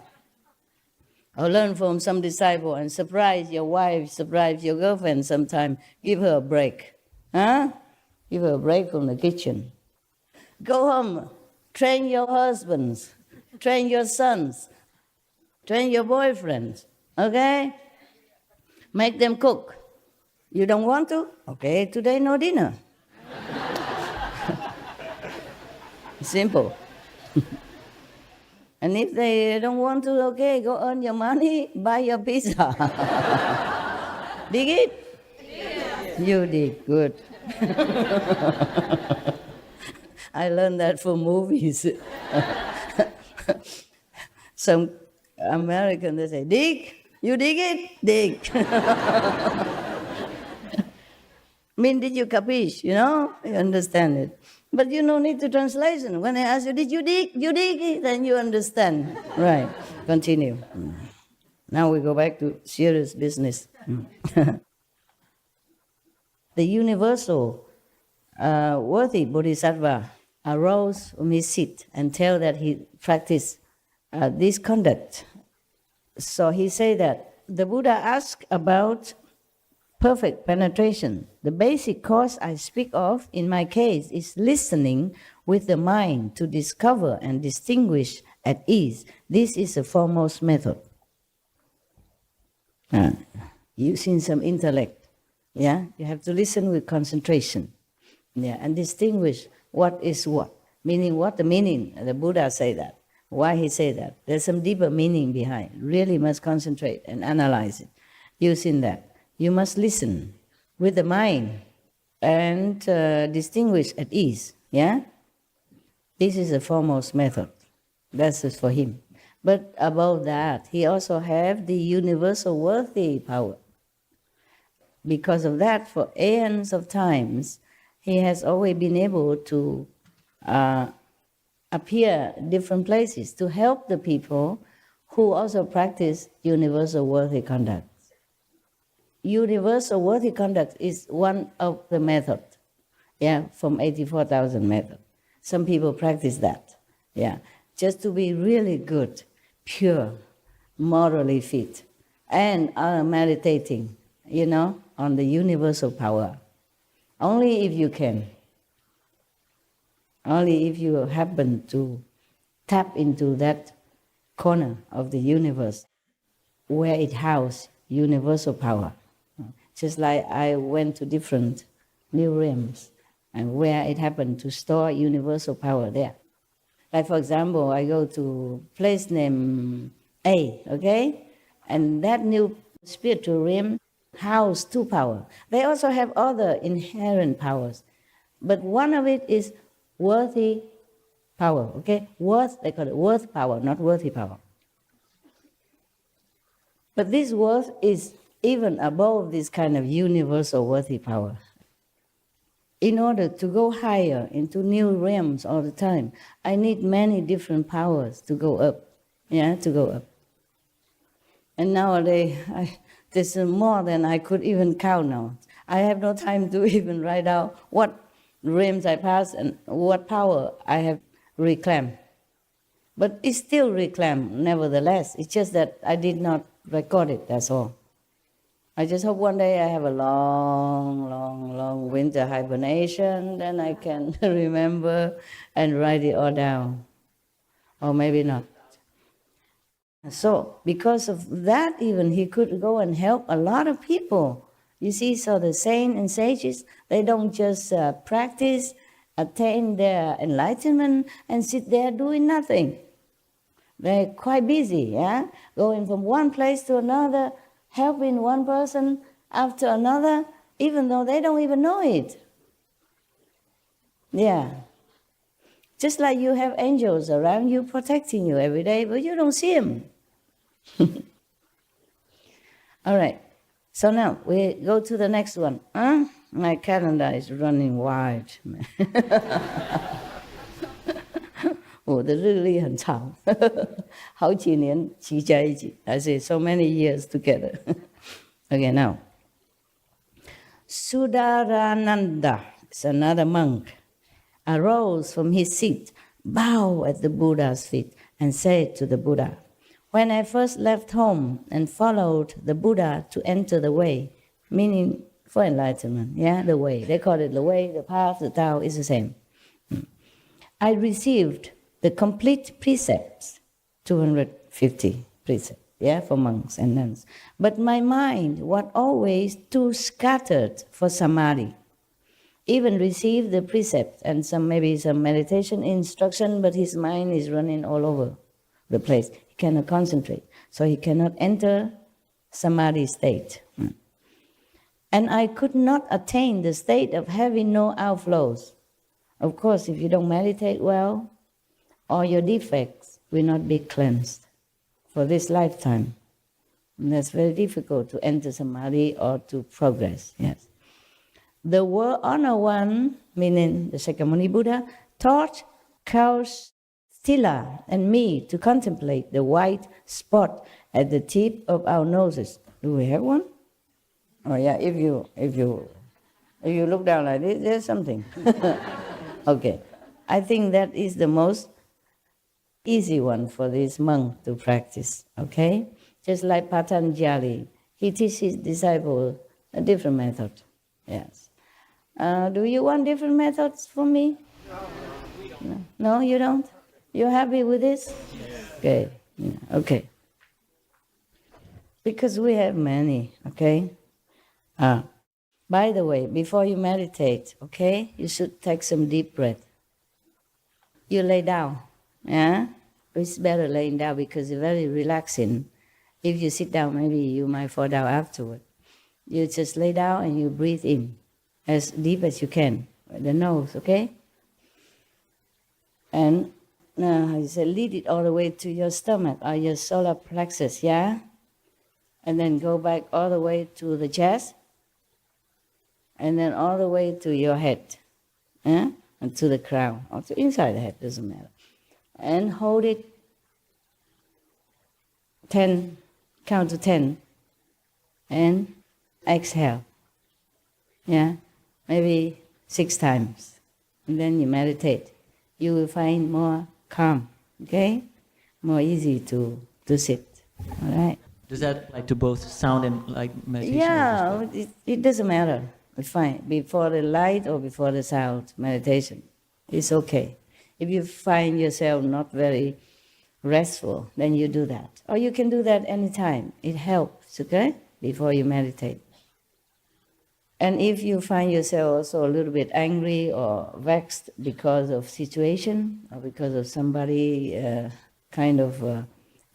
Or learn from some disciple and surprise your wife, surprise your girlfriend sometime. Give her a break. Huh? Give her a break from the kitchen. Go home, train your husbands, train your sons, train your boyfriends, okay? Make them cook. You don't want to? Okay, today no dinner. Simple. And if they don't want to, okay, go earn your money, buy your pizza. Dig it? Yeah. You did, good. I learned that from movies. Some American, they say, dig? You dig it? Dig. Mean, did you capiche, you know? You understand it. But you don't need the translation. When I ask you, did you dig? You dig it, then you understand. Right, continue. Now we go back to serious business. The universal worthy bodhisattva arose from his seat and tell that he practiced this conduct. So he said that the Buddha asked about perfect penetration. The basic cause I speak of in my case is listening with the mind to discover and distinguish at ease. This is the foremost method. Using some intellect. Yeah, you have to listen with concentration. Yeah, and distinguish what is what. Meaning what the meaning. The Buddha say that. Why he say that? There's some deeper meaning behind. Really must concentrate and analyze it. Using that, you must listen with the mind and distinguish at ease. Yeah, this is the foremost method. That's just for him. But above that, he also have the universal worthy power. Because of that, for aeons of times, he has always been able to appear different places to help the people who also practice universal worthy conduct. Universal worthy conduct is one of the methods, yeah, from 84,000 methods. Some people practice that, yeah, just to be really good, pure, morally fit, and are meditating, on the universal power. Only if you can. Only if you happen to tap into that corner of the universe where it houses universal power. Just like I went to different new realms and where it happened to store universal power there. Like for example, I go to place named A, okay? And that new spiritual realm house two power. They also have other inherent powers. But one of it is worthy power, okay? Worth, they call it worth power, not worthy power. But this worth is even above this kind of universal worthy power. In order to go higher into new realms all the time, I need many different powers to go up, to go up. And nowadays, there's more than I could even count now. I have no time to even write out what realms I passed and what power I have reclaimed. But it's still reclaimed, nevertheless. It's just that I did not record it, that's all. I just hope one day I have a long winter hibernation, then I can remember and write it all down. Or maybe not. So, because of that even, he could go and help a lot of people. You see, so the saints and sages, they don't just practice, attain their enlightenment, and sit there doing nothing. They're quite busy, going from one place to another, helping one person after another, even though they don't even know it. Yeah. Just like you have angels around you protecting you every day, but you don't see them. All right. So now we go to the next one. My calendar is running wild. 我的日历很长，好几年集在一起。I say so many years together. Okay, now. Sudarananda is another monk, arose from his seat, bowed at the Buddha's feet, and said to the Buddha, "When I first left home and followed the Buddha to enter the way," meaning for enlightenment, the way. They call it the way, the path, the Tao is the same. I received the complete precepts, 250 precepts, for monks and nuns. But my mind was always too scattered for samadhi. Even received the precepts and maybe some meditation instruction, but his mind is running all over the place. He cannot concentrate, so he cannot enter samadhi state. And I could not attain the state of having no outflows. Of course, if you don't meditate well, all your defects will not be cleansed for this lifetime. And that's very difficult to enter samadhi or to progress, yes. The World Honor One, meaning the Shakyamuni Buddha, taught Kaustila and me to contemplate the white spot at the tip of our noses. Do we have one? Oh yeah, if you look down like this, there's something. Okay, I think that is the most easy one for this monk to practice, okay? Just like Patanjali, he teaches his disciples a different method. Yes. Do you want different methods from me? No, no, you don't? You're happy with this? Okay. Yeah, okay. Because we have many, okay? By the way, before you meditate, okay, you should take some deep breath. You lay down, yeah? It's better laying down because it's very relaxing. If you sit down, maybe you might fall down afterward. You just lay down and you breathe in as deep as you can, with the nose, okay? And you say lead it all the way to your stomach or your solar plexus, yeah? And then go back all the way to the chest, and then all the way to your head, yeah? And to the crown, or to inside the head, doesn't matter. And hold it 10, count to 10, and exhale, yeah? Maybe 6 times, and then you meditate. You will find more calm, okay? More easy to sit, all right? Does that apply to both sound and like meditation? Yeah, it doesn't matter. It's fine. Before the light or before the sound, meditation, it's okay. If you find yourself not very restful, then you do that. Or you can do that anytime. It helps, okay? Before you meditate. And if you find yourself also a little bit angry or vexed because of situation or because of somebody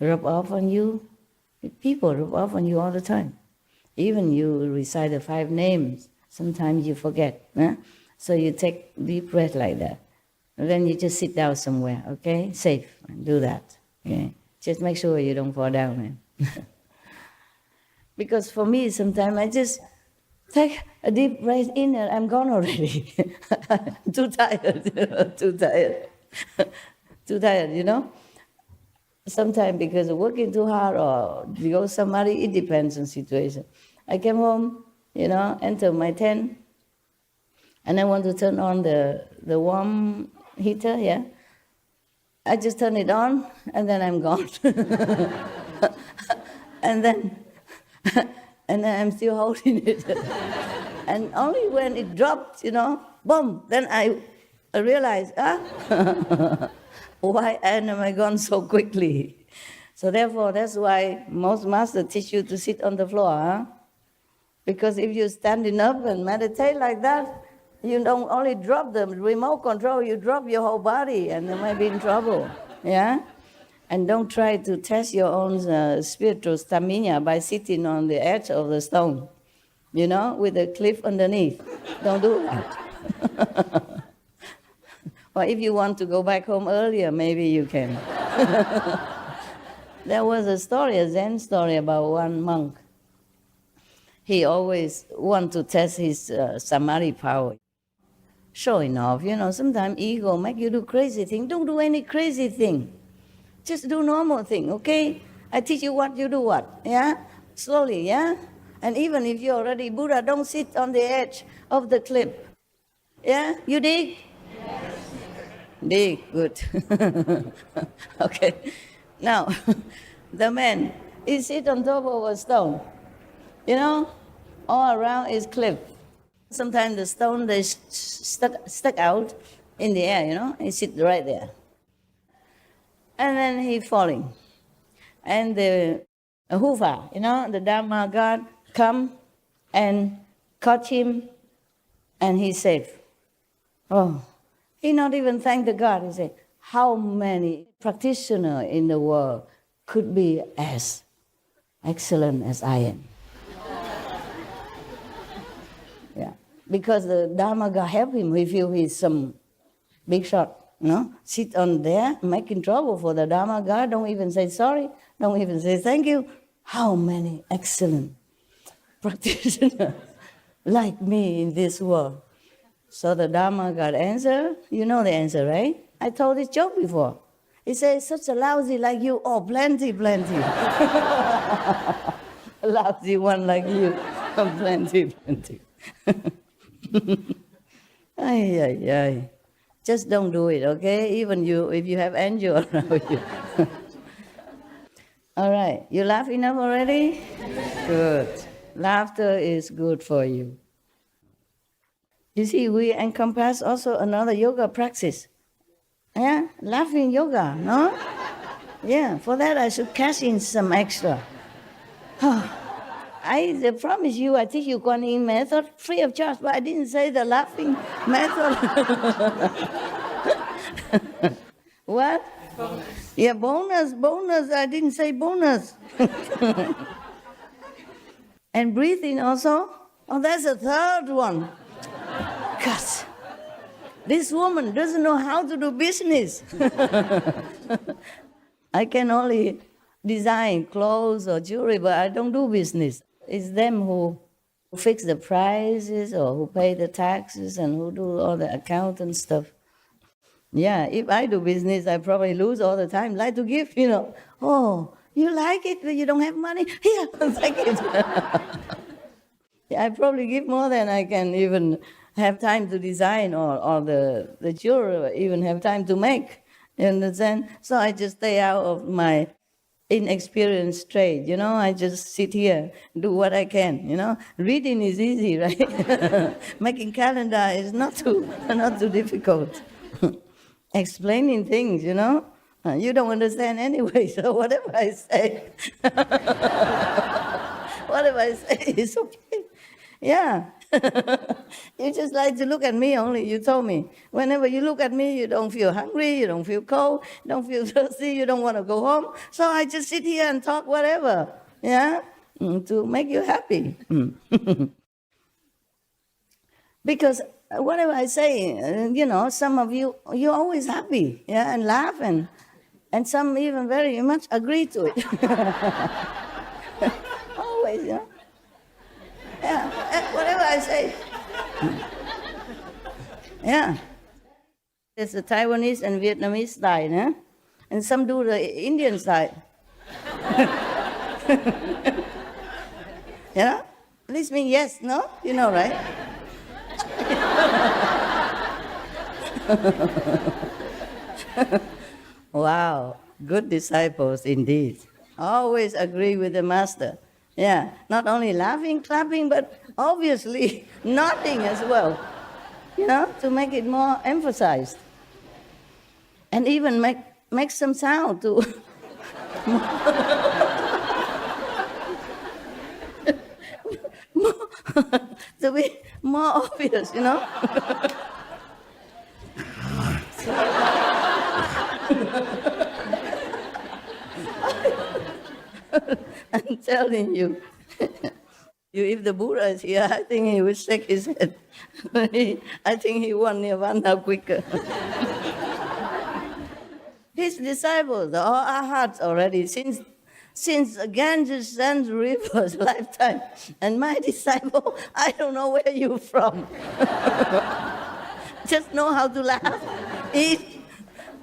rub off on you, people rub off on you all the time. Even you recite the 5 names, sometimes you forget. So you take deep breath like that. And then you just sit down somewhere, okay? Safe, and do that. Okay? Just make sure you don't fall down. Man. Because for me, sometimes I just take a deep breath in and I'm gone already. Too tired, too tired. Too tired, you know? Sometimes because of working too hard or because somebody, it depends on situation. I came home, enter my tent, and I want to turn on the warm heater, yeah? I just turn it on, and then I'm gone. and then I'm still holding it. And only when it dropped, boom, then I realized, why am I gone so quickly? So therefore, that's why most masters teach you to sit on the floor, huh? Because if you're standing up and meditate like that, you don't only drop the remote control, you drop your whole body and you might be in trouble, yeah? And don't try to test your own spiritual stamina by sitting on the edge of the stone, with a cliff underneath. Don't do that. Or if you want to go back home earlier, maybe you can. There was a Zen story about one monk. He always want to test his samadhi power. Showing off, sometimes ego make you do crazy thing. Don't do any crazy thing. Just do normal thing, okay? I teach you what, you do what, yeah? Slowly, yeah? And even if you're already Buddha, don't sit on the edge of the cliff. Yeah? You dig? Yes. Dig, good. Okay. Now, the man, he sit on top of a stone. All around is cliff. Sometimes the stone, they stuck out in the air, he sit right there. And then he falling. And the Hufa, the Dharma God, come and caught him, and he's safe. Oh, he not even thank the God. He said, how many practitioners in the world could be as excellent as I am? Yeah, because the Dharma God help him. We feel he's some big shot. Sit on there, making trouble for the Dharma God. Don't even say sorry. Don't even say thank you. How many excellent practitioners like me in this world? So the Dharma God answer. You know the answer, right? I told this joke before. He says, such a lousy like you. Oh, plenty. Lousy one like you. Plenty. Ay. Just don't do it, okay? Even you, if you have angel around you. All right. You laugh enough already? Good. Laughter is good for you. You see, we encompass also another yoga practice. Yeah, laughing yoga, no? Yeah, for that I should cash in some extra. I promise you, I teach you Kuan Yin method free of charge, but I didn't say the laughing method. What? Yeah, bonus. I didn't say bonus. And breathing also. Oh, that's the third one. God, this woman doesn't know how to do business. I can only design clothes or jewelry, but I don't do business. It's them who fix the prices or who pay the taxes and who do all the accountant stuff. Yeah, if I do business, I probably lose all the time. Like to give, oh, you like it, but you don't have money? Here, take it. I probably give more than I can even have time to design or the jewelry even have time to make. You understand? So I just stay out of my inexperienced trade, I just sit here, do what I can, Reading is easy, right? Making calendar is not too difficult. Explaining things, you don't understand anyway, so whatever I say, is okay. Yeah. You just like to look at me only. You told me, whenever you look at me, you don't feel hungry, you don't feel cold, you don't feel thirsty, you don't want to go home. So I just sit here and talk whatever, to make you happy. Because whatever I say, some of you, you're always happy, and laugh, and some even very much agree to it. Always, Yeah, whatever I say. Yeah. It's the Taiwanese and Vietnamese style, and some do the Indian style. This means yes, no? You know, right? Wow, good disciples indeed. Always agree with the master. Yeah, not only laughing, clapping, but obviously nodding as well, to make it more emphasized. And even make some sound to to be more obvious, I'm telling you, if the Buddha is here, I think he would shake his head. I think he won nirvana quicker. His disciples, all arhats already, since Ganges Sand River's lifetime. And my disciple, I don't know where you're from. Just know how to laugh, eat,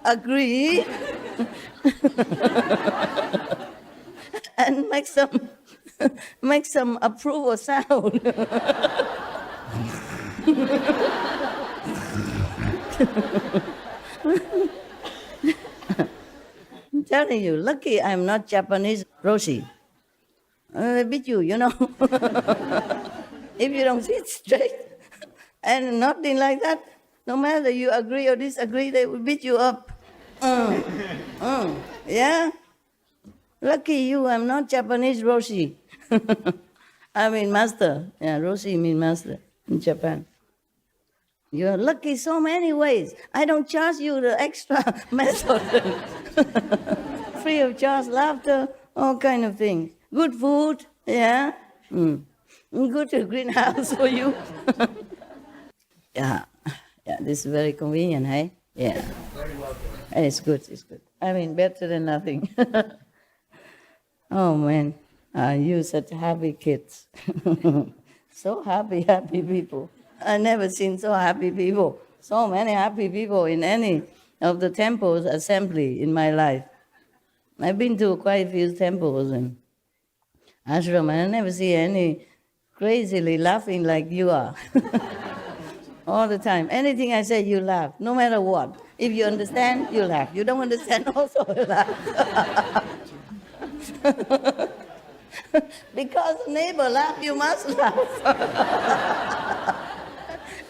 agree, and make some approval sound. I'm telling you, lucky I'm not Japanese Roshi. They beat you, If you don't sit straight and nothing like that, no matter you agree or disagree, they will beat you up. Yeah? Lucky you, I'm not Japanese Roshi. I mean master. Yeah, Roshi means master in Japan. You're lucky so many ways. I don't charge you the extra method. Free of charge, laughter, all kind of things. Good food, yeah. Good greenhouse for you. Yeah, this is very convenient, hey? Yeah. It's good. I mean, better than nothing. Oh, man, you such happy kids. So happy people. I never seen so happy people. So many happy people in any of the temples assembly in my life. I've been to quite a few temples and ashram, and I never see any crazily laughing like you are. All the time. Anything I say, you laugh, no matter what. If you understand, you laugh. You don't understand, also you laugh. Because the neighbor laugh, you must laugh.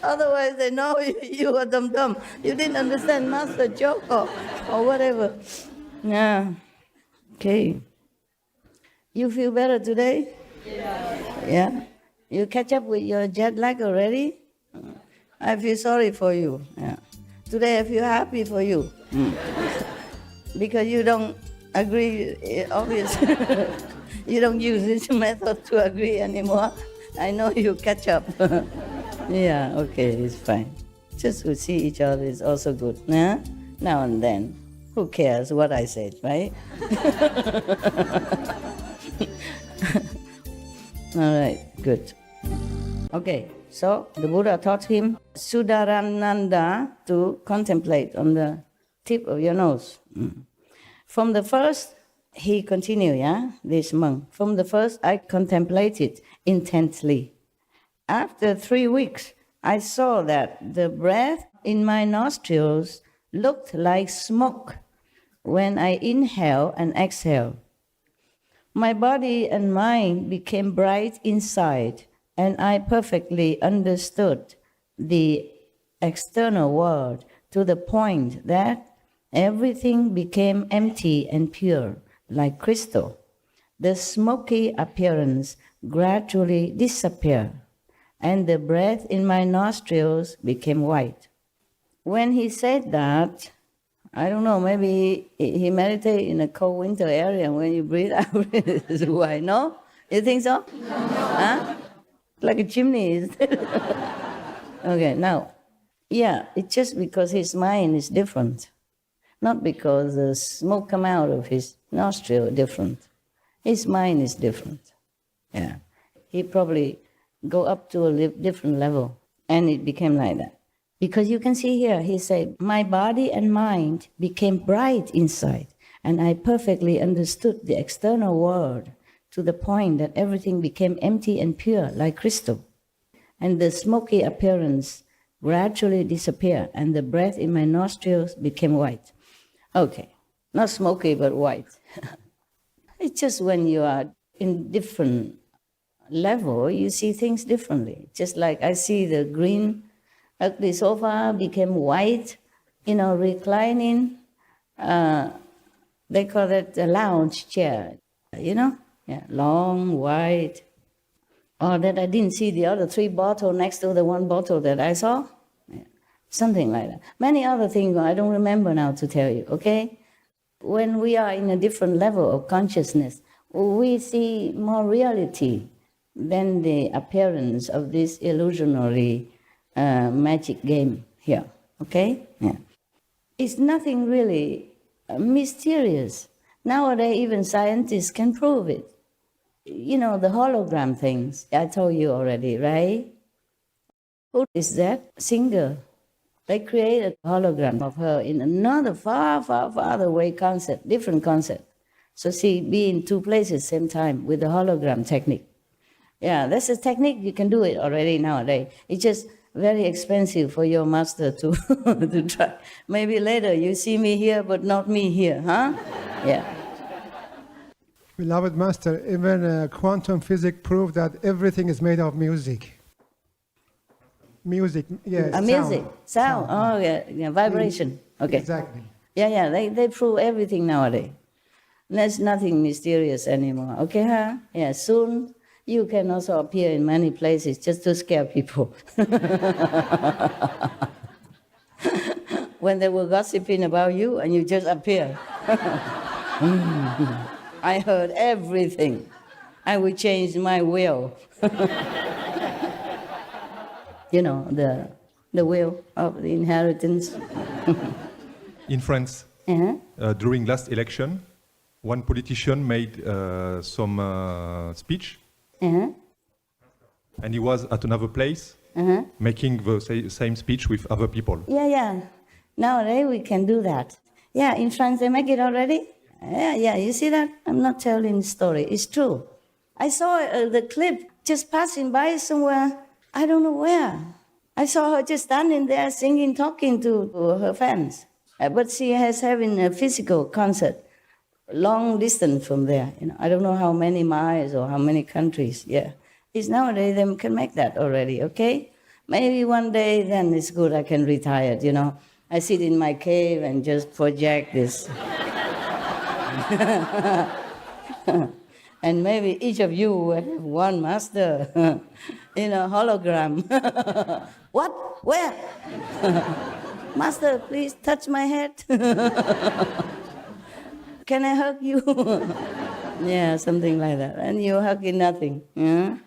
Otherwise, they know you are dumb. You didn't understand master joke or whatever. Yeah. Okay. You feel better today? Yeah. You catch up with your jet lag already? I feel sorry for you. Yeah. Today I feel happy for you. Because you don't agree, obviously. You don't use this method to agree anymore. I know you catch up. Yeah, okay, it's fine. Just to see each other is also good. Huh? Now and then. Who cares what I said, right? All right, good. Okay, so the Buddha taught him Sudarananda to contemplate on the tip of your nose. From the first, he continued, this monk. From the first, I contemplated intently. After 3 weeks, I saw that the breath in my nostrils looked like smoke when I inhale and exhale. My body and mind became bright inside, and I perfectly understood the external world to the point that everything became empty and pure, like crystal. The smoky appearance gradually disappeared, and the breath in my nostrils became white. When he said that, I don't know, maybe he meditated in a cold winter area, and when you breathe out, it's white. No? You think so? Huh? Like a chimney, is it? Okay, now, it's just because his mind is different. Not because the smoke come out of his nostril different. His mind is different. Yeah. He probably go up to a different level, and it became like that. Because you can see here, he said, my body and mind became bright inside, and I perfectly understood the external world to the point that everything became empty and pure, like crystal. And the smoky appearance gradually disappeared, and the breath in my nostrils became white. Okay, not smoky, but white. It's just when you are in different level, you see things differently. Just like I see the green, ugly sofa became white, reclining. They call it a lounge chair, long, white. Or that I didn't see the other 3 bottles next to the 1 bottle that I saw. Something like that. Many other things I don't remember now to tell you, okay? When we are in a different level of consciousness, we see more reality than the appearance of this illusionary magic game here, okay? Yeah. It's nothing really mysterious. Nowadays, even scientists can prove it. The hologram things, I told you already, right? Who is that singer? They created a hologram of her in another far, far, far away concept, different concept. So she be in 2 places same time with the hologram technique. Yeah, that's a technique, you can do it already nowadays. It's just very expensive for your master to, to try. Maybe later you see me here, but not me here, huh? Yeah. Beloved Master, even quantum physics proved that everything is made of music. Music, yes. Music, sound. Oh, yeah, vibration. Okay. Exactly. Yeah, they prove everything nowadays. There's nothing mysterious anymore. Okay, huh? Yeah, soon you can also appear in many places just to scare people. When they were gossiping about you and you just appear. I heard everything. I will change my will. The will of the inheritance. In France, during last election, one politician made some speech, and he was at another place making the same speech with other people. Yeah. Nowadays we can do that. Yeah, in France they make it already. Yeah, you see that? I'm not telling the story. It's true. I saw the clip just passing by somewhere. I don't know where. I saw her just standing there singing, talking to her fans. But she has having a physical concert long distance from there. I don't know how many miles or how many countries. Yeah, it's nowadays they can make that already. Okay, maybe one day then it's good. I can retire. I sit in my cave and just project this. And maybe each of you will have one master in a hologram. What? Where? Master, please touch my head. Can I hug you? Yeah, something like that. And you hugging nothing. Yeah?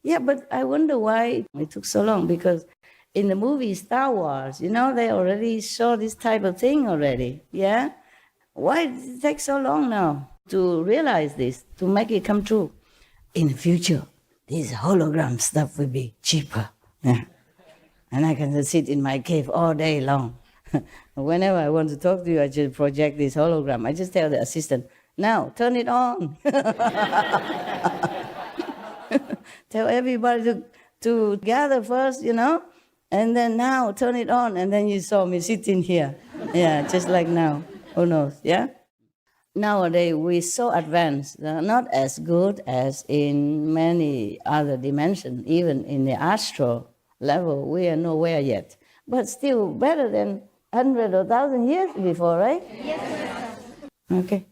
Yeah, but I wonder why it took so long, because in the movie Star Wars, they already saw this type of thing already. Yeah? Why did it take so long now to realize this, to make it come true? In the future, this hologram stuff will be cheaper. Yeah. And I can just sit in my cave all day long. Whenever I want to talk to you, I just project this hologram. I just tell the assistant, now, turn it on. Tell everybody to gather first, and then now, turn it on. And then you saw me sitting here. Yeah, just like now. Who knows, yeah? Nowadays, we're so advanced, not as good as in many other dimensions, even in the astral level, we are nowhere yet. But still better than 100 or 1,000 years before, right? Yes. Okay.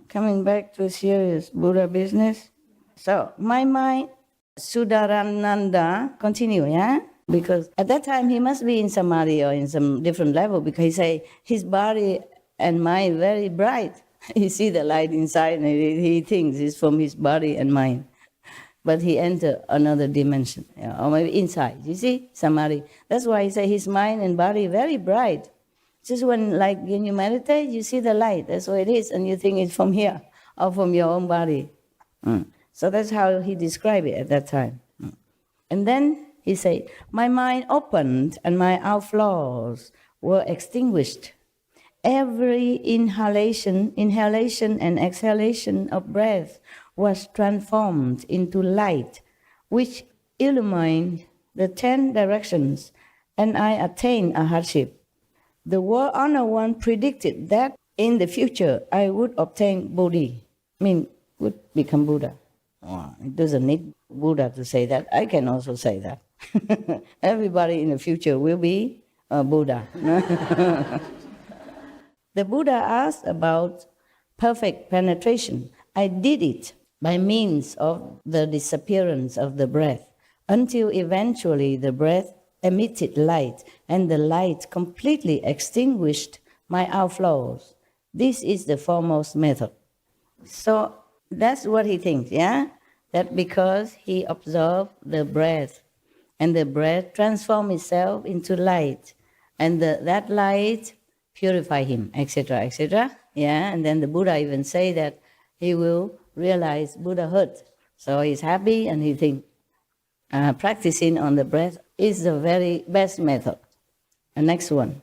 Coming back to serious Buddha business. So, my mind, Sudarananda, continue, yeah? Because at that time, he must be in samadhi or in some different level, because he say his body and mind very bright. He see the light inside and he thinks it's from his body and mind. But he enter another dimension, or maybe inside. You see, samadhi. That's why he say his mind and body very bright. Just when you meditate, you see the light. That's what it is, and you think it's from here or from your own body. So that's how he described it at that time. And then he said, my mind opened and my outflows were extinguished. Every inhalation and exhalation of breath was transformed into light, which illumined the 10 directions, and I attained a hardship. The World Honor One predicted that in the future I would obtain Bodhi, would become Buddha. It doesn't need Buddha to say that. I can also say that. Everybody in the future will be a Buddha. The Buddha asked about perfect penetration. I did it by means of the disappearance of the breath, until eventually the breath emitted light, and the light completely extinguished my outflows. This is the foremost method. So that's what he thinks, yeah? That because he observed the breath, and the breath transformed itself into light, and that light purify him, etc., etc. Yeah, and then the Buddha even say that he will realize Buddhahood. So he's happy and he thinks practicing on the breath is the very best method. The next one.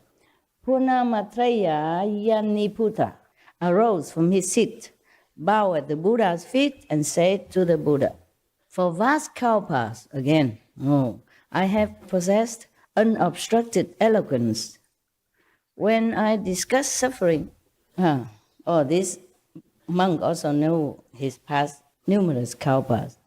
Purnamatraya Yaniputa arose from his seat, bowed at the Buddha's feet, and said to the Buddha, for vast kalpas, again, I have possessed unobstructed eloquence. When I discuss suffering, this monk also knew his past numerous kalpas.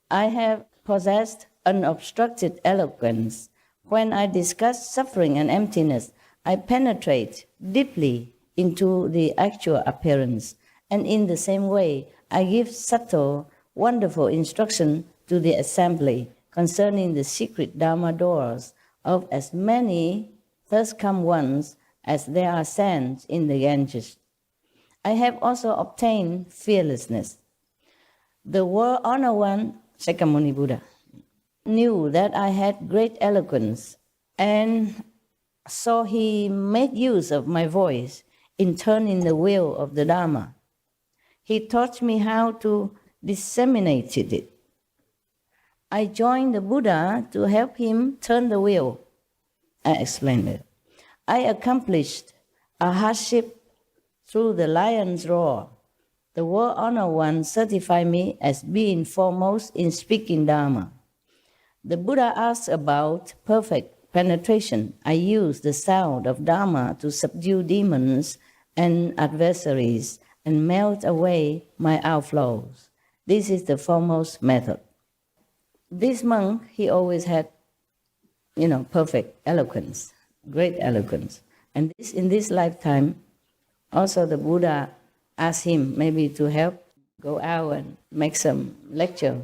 I have possessed unobstructed eloquence. When I discuss suffering and emptiness, I penetrate deeply into the actual appearance. And in the same way, I give subtle, wonderful instruction to the assembly concerning the secret Dharma doors of as many thirst come ones as there are sands in the Ganges. I have also obtained fearlessness. The World Honor One, Shakyamuni Buddha, knew that I had great eloquence, and so he made use of my voice in turning the wheel of the Dharma. He taught me how to disseminate it. I joined the Buddha to help him turn the wheel. I explained it. I accomplished a hardship through the lion's roar. The World Honor One certified me as being foremost in speaking Dharma. The Buddha asked about perfect penetration. I used the sound of Dharma to subdue demons and adversaries. and melt away my outflows. This is the foremost method. This monk, he always had, perfect eloquence, great eloquence. And in this lifetime, also the Buddha asked him maybe to help go out and make some lecture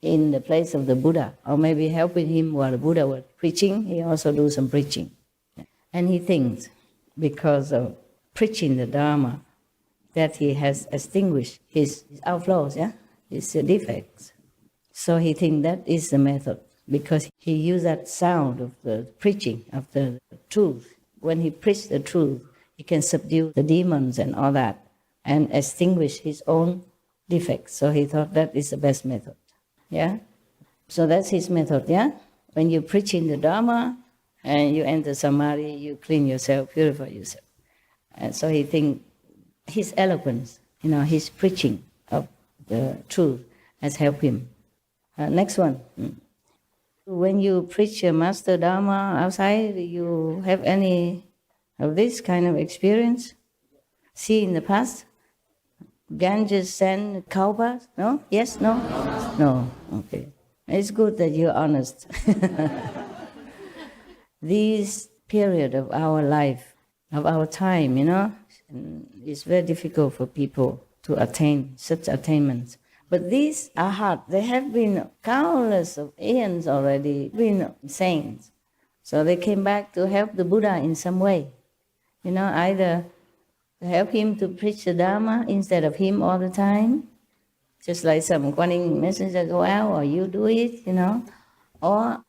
in the place of the Buddha, or maybe helping him while the Buddha was preaching, he also do some preaching. And he thinks, because of preaching the Dharma, that he has extinguished his outflows, his defects. So he thinks that is the method, because he used that sound of the preaching of the truth. When he preached the truth, he can subdue the demons and all that, and extinguish his own defects. So he thought that is the best method. Yeah? So that's his method, yeah? When you're preaching the Dharma, and you enter Samadhi, you clean yourself, purify yourself. And so he thinks his eloquence, his preaching of the truth has helped him. Next one. When you preach your Master Dharma outside, you have any of this kind of experience? See in the past? Ganges send cow baths? No? Yes? No? No. Okay. It's good that you're honest. This period of our life, of our time, it's very difficult for people to attain such attainments. But these are hard. They have been countless of aeons already been saints. So they came back to help the Buddha in some way. Either to help him to preach the Dharma instead of him all the time, just like some Guan messenger go out, or you do it, or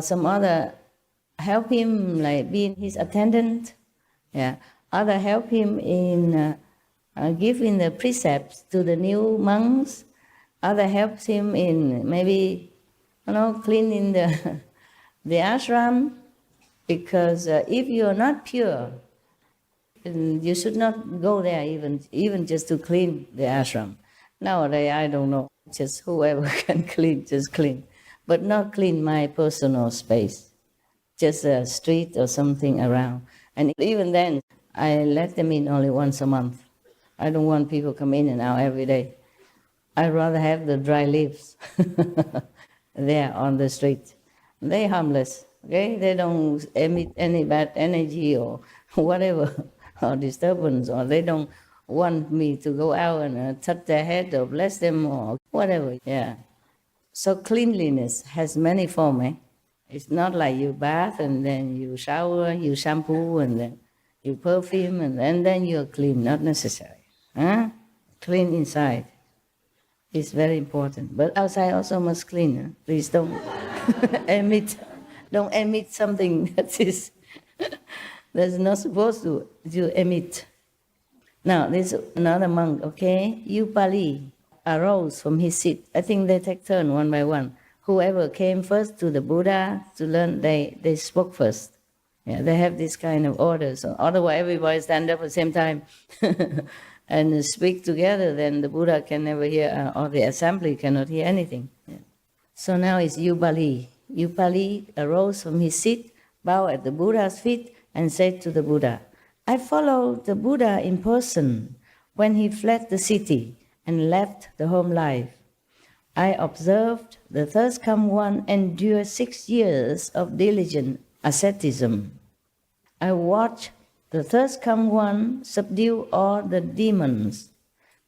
some other help him, like being his attendant. Yeah. Other help him in giving the precepts to the new monks. Other helps him in maybe, cleaning the ashram, because if you are not pure, you should not go there even just to clean the ashram. Nowadays, I don't know, just whoever can clean, just clean. But not clean my personal space, just a street or something around. And even then, I let them in only once a month. I don't want people come in and out every day. I'd rather have the dry leaves there on the street. They're harmless, okay? They don't emit any bad energy or whatever, or disturbance, or they don't want me to go out and touch their head or bless them or whatever, yeah. So cleanliness has many forms, It's not like you bath and then you shower, you shampoo, and then you perfume, and then you're clean, not necessary. Clean inside is very important. But outside also must clean. Please don't don't emit something that's not supposed to emit. Now, there's another monk, okay? Upali arose from his seat. I think they take turn one by one. Whoever came first to the Buddha to learn, they spoke first. Yeah, they have this kind of order. So otherwise, everybody stand up at the same time and speak together. Then the Buddha can never hear, or the assembly cannot hear anything. Yeah. So now it's Upali. Upali arose from his seat, bowed at the Buddha's feet, and said to the Buddha, "I followed the Buddha in person when he fled the city and left the home life. I observed the thirst come one endure 6 years of diligent asceticism. I watched the thirst come one subdue all the demons,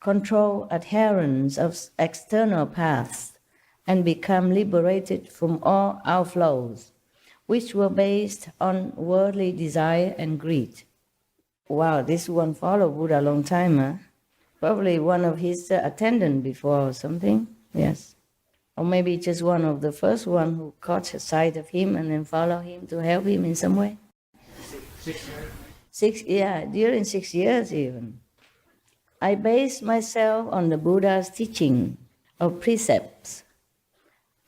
control adherents of external paths, and become liberated from all outflows, which were based on worldly desire and greed." Wow, this one followed Buddha a long time, huh? Probably one of his attendants before or something, yes. Or maybe just one of the first one who caught sight of him and then followed him to help him in some way. 6 years, during 6 years even. I based myself on the Buddha's teaching of precepts,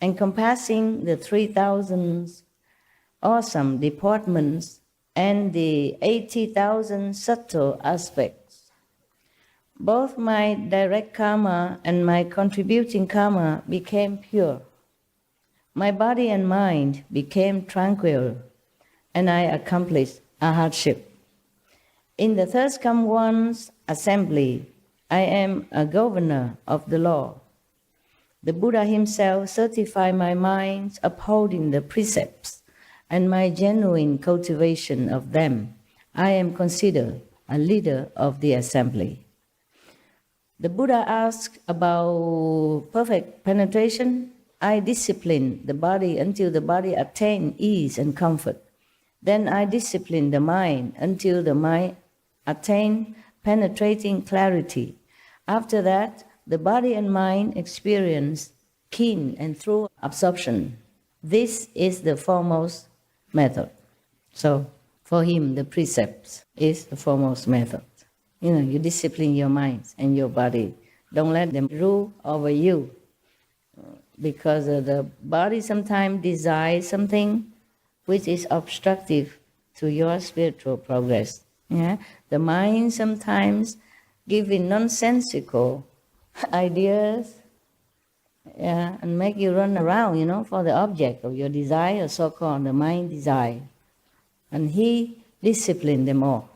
encompassing the 3,000 awesome deportments and the 80,000 subtle aspects. Both my direct karma and my contributing karma became pure. My body and mind became tranquil, and I accomplished a hardship. In the thirst come one's assembly, I am a governor of the law. The Buddha himself certified my mind upholding the precepts and my genuine cultivation of them. I am considered a leader of the assembly. The Buddha asked about perfect penetration. I discipline the body until the body attained ease and comfort. Then I discipline the mind until the mind attained penetrating clarity. After that, the body and mind experience keen and true absorption. This is the foremost method. So, for him, the precepts is the foremost method. You discipline your mind and your body. Don't let them rule over you. Because the body sometimes desires something which is obstructive to your spiritual progress. Yeah? The mind sometimes giving nonsensical ideas, yeah, and make you run around, for the object of your desire, so-called the mind desire. And he disciplined them all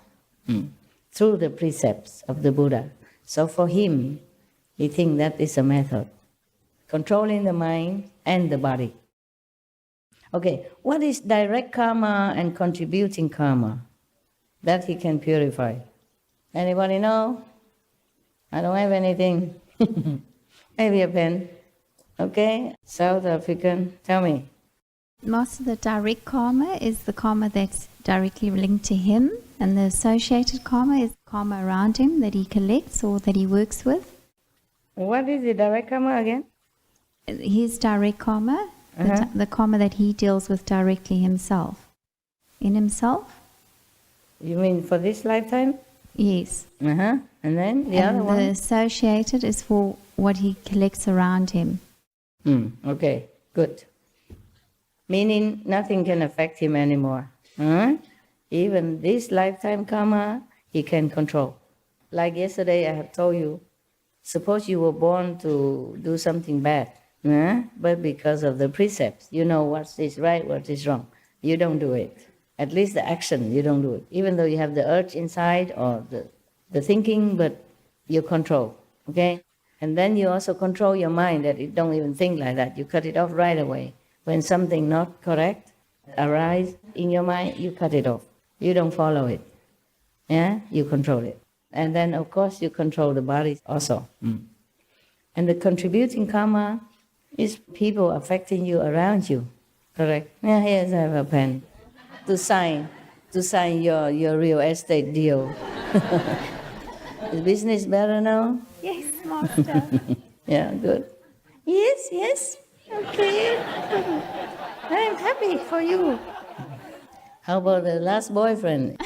through the precepts of the Buddha. So for him, he thinks that is a method, controlling the mind and the body. Okay, what is direct karma and contributing karma? That he can purify. Anybody know? I don't have anything. Maybe a pen. Okay, South African, tell me. Most of the direct karma is the karma that's directly linked to him, and the associated karma is karma around him that he collects or that he works with. What is the direct karma again? His direct karma, the karma that he deals with directly himself. In himself? You mean for this lifetime? Yes. And then the other one? The associated is for what he collects around him. Okay, good. Meaning nothing can affect him anymore. Even this lifetime karma, he can control. Like yesterday I have told you, suppose you were born to do something bad, but because of the precepts, you know what is right, what is wrong. You don't do it. At least the action, you don't do it. Even though you have the urge inside or the thinking, but you control, okay? And then you also control your mind that it don't even think like that. You cut it off right away. When something not correct arises in your mind, you cut it off. You don't follow it. Yeah, you control it. And then, of course, you control the body also. And the contributing karma is people affecting you around you. Correct? Yeah, here's I have a pen. To sign your real estate deal. Is business better now? Yes, Master. Yeah, good. Yes. Okay. I'm happy for you. How about the last boyfriend?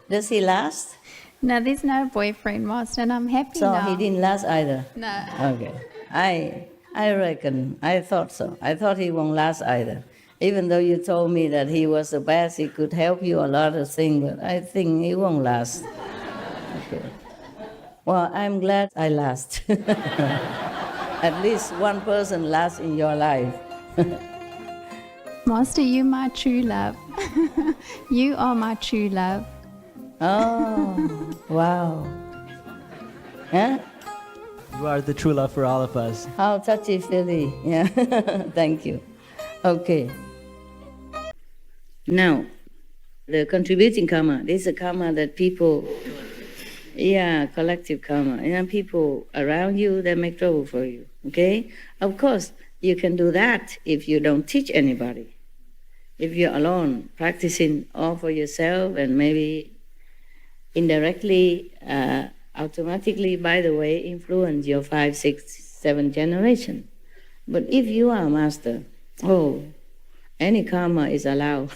Does he last? No, there's no boyfriend, Master, and I'm happy So now. he didn't last either? No. Okay. I reckon, I thought so. I thought he won't last either. Even though you told me that he was the best, he could help you a lot of things, but I think he won't last. Okay. Well, I'm glad I last. At least one person lasts in your life. Master, you're my true love. You are my true love. Oh, wow. Huh? You are the true love for all of us. How touchy-feely. Yeah, thank you. Okay. Now, the contributing karma, this is a karma that people, collective karma. People around you that make trouble for you, okay? Of course, you can do that if you don't teach anybody. If you're alone, practicing all for yourself and maybe indirectly, automatically, by the way, influence your 5, 6, 7 generation. But if you are a master, any karma is allowed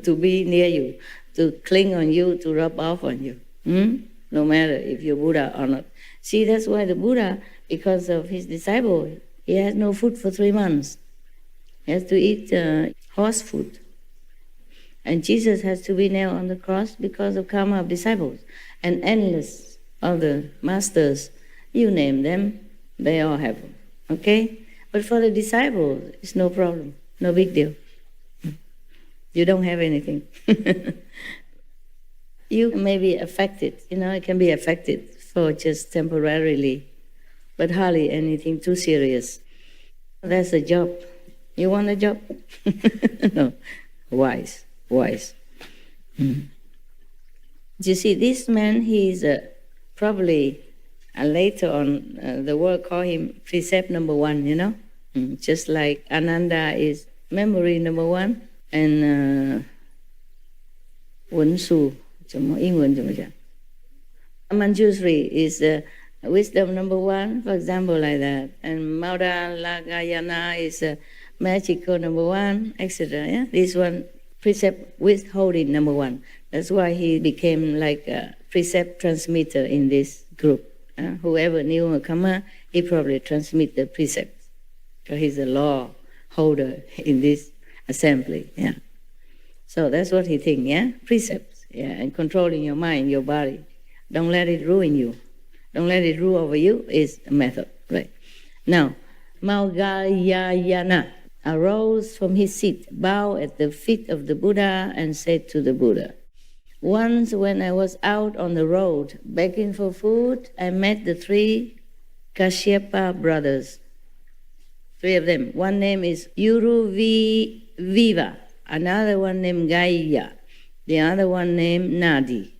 to be near you, to cling on you, to rub off on you. No matter if you're Buddha or not. See, that's why the Buddha, because of his disciple, he has no food for 3 months. He has to eat horse food. And Jesus has to be nailed on the cross because of karma of disciples. And endless other masters, you name them, they all have them. Okay? But for the disciples, it's no problem, no big deal. You don't have anything. You may be affected, it can be affected for just temporarily, but hardly anything too serious. That's a job. You want a job? No. Wise. You see, this man, he's probably later on, the world call him precept number one, you know? Just like Ananda is memory number one, and Wunsu, Manjushri is wisdom number one, for example, like that. And Maudha Lagayana is magical number one, etc. Yeah? This one, precept withholding number one. That's why he became like a precept transmitter in this group. Whoever knew a Karma, he probably transmit the precepts. Because he's a law holder in this assembly. Yeah. So that's what he thinks, yeah? Precepts, yeah, and controlling your mind, your body. Don't let it ruin you. Don't let it rule over you is a method, right? Now, Maugayayana arose from his seat, bowed at the feet of the Buddha, and said to the Buddha, once when I was out on the road begging for food, I met the three Kashyapa brothers. Three of them. One name is Uruviva, another one named Gaya, the other one named Nadi,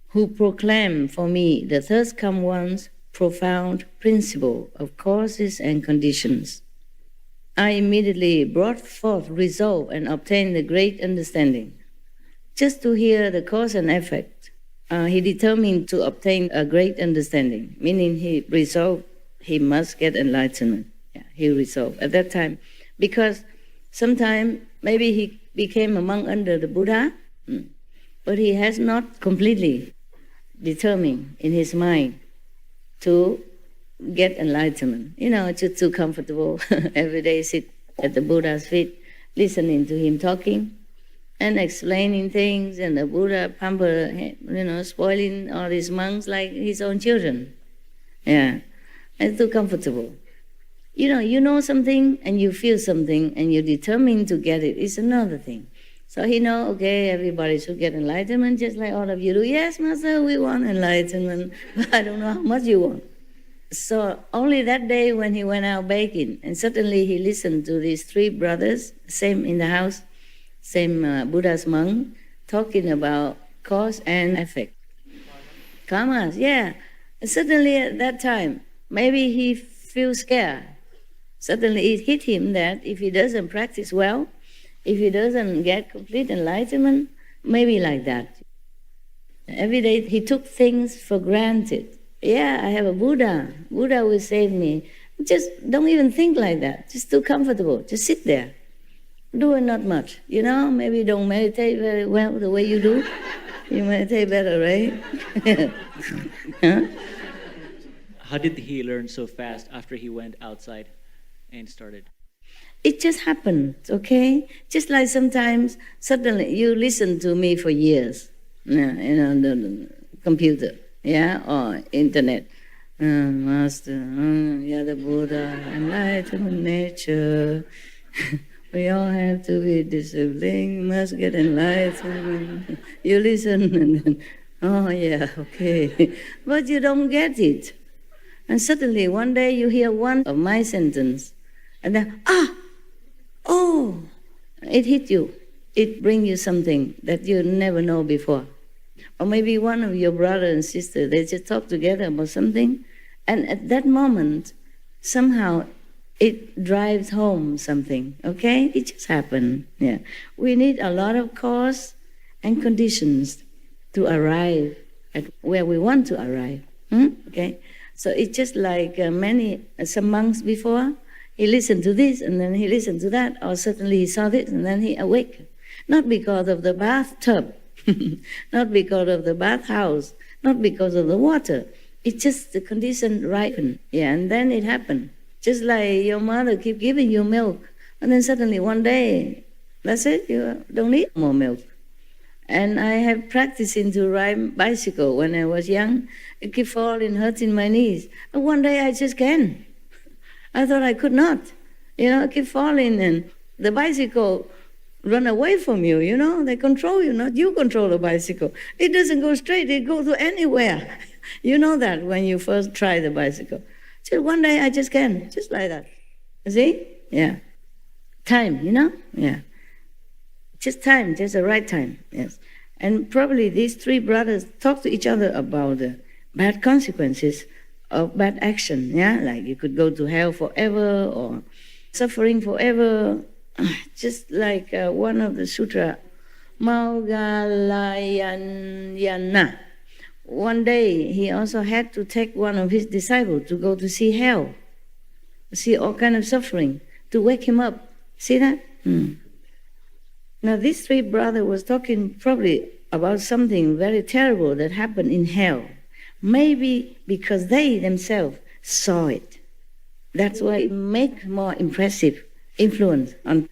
who proclaimed for me the third come one's profound principle of causes and conditions. I immediately brought forth resolve and obtained the great understanding. Just to hear the cause and effect, he determined to obtain a great understanding, meaning he resolved he must get enlightenment. Yeah, he resolved at that time, because sometime maybe he became a monk under the Buddha, but he has not completely determined in his mind to get enlightenment. You know, it's just too comfortable. Every day sit at the Buddha's feet, listening to him talking and explaining things, and the Buddha pamper, you know, spoiling all these monks like his own children. Yeah, it's too comfortable. You know something and you feel something and you're determined to get it. It's another thing. So he know, okay, everybody should get enlightenment just like all of you do. Yes, Master, we want enlightenment, but I don't know how much you want. So only that day when he went out begging, and suddenly he listened to these three brothers, same in the house, same Buddha's monk, talking about cause and effect. Karmas, yeah. And suddenly at that time, maybe he feels scared. Suddenly it hit him that if he doesn't practice well, if he doesn't get complete enlightenment, maybe like that. Every day he took things for granted. Yeah, I have a Buddha. Buddha will save me. Just don't even think like that. Just too comfortable. Just sit there. Doing not much. You know, maybe don't meditate very well the way you do. You meditate better, right? Huh? How did he learn so fast after he went outside and started? It just happened, okay? Just like sometimes, suddenly, you listen to me for years, you know, on the computer, yeah, or internet. Master, yeah, the Buddha, enlightenment nature. We all have to be disciplined, must get enlightenment. You listen and then, oh yeah, okay. But you don't get it. And suddenly, one day you hear one of my sentence, and then, oh, it hit you. It brings you something that you never know before. Or maybe one of your brother and sister, they just talk together about something, and at that moment, somehow it drives home something, okay? It just happened, yeah. We need a lot of cause and conditions to arrive at where we want to arrive, okay? So it's just like some monks before, he listened to this and then he listened to that, or suddenly he saw this and then he awake. Not because of the bathtub, not because of the bathhouse, not because of the water. It's just the condition ripened, yeah, and then it happened. Just like your mother keep giving you milk, and then suddenly one day, that's it, you don't need more milk. And I have practicing to ride bicycle when I was young. I keep falling, hurting my knees. And one day I just can. I thought I could not. I keep falling, and the bicycle run away from you, They control you, not you control the bicycle. It doesn't go straight, it goes to anywhere. You know that when you first try the bicycle. Just one day I just can, just like that. See? Yeah. Time, Yeah. Just time, just the right time, yes. And probably these three brothers talk to each other about the bad consequences of bad action, yeah? Like you could go to hell forever or suffering forever. Just like one of the sutra, Maugalayana. One day he also had to take one of his disciples to go to see hell, see all kind of suffering, to wake him up. See that? Now these three brothers was talking probably about something very terrible that happened in hell. Maybe because they themselves saw it. That's why it makes more impressive influence on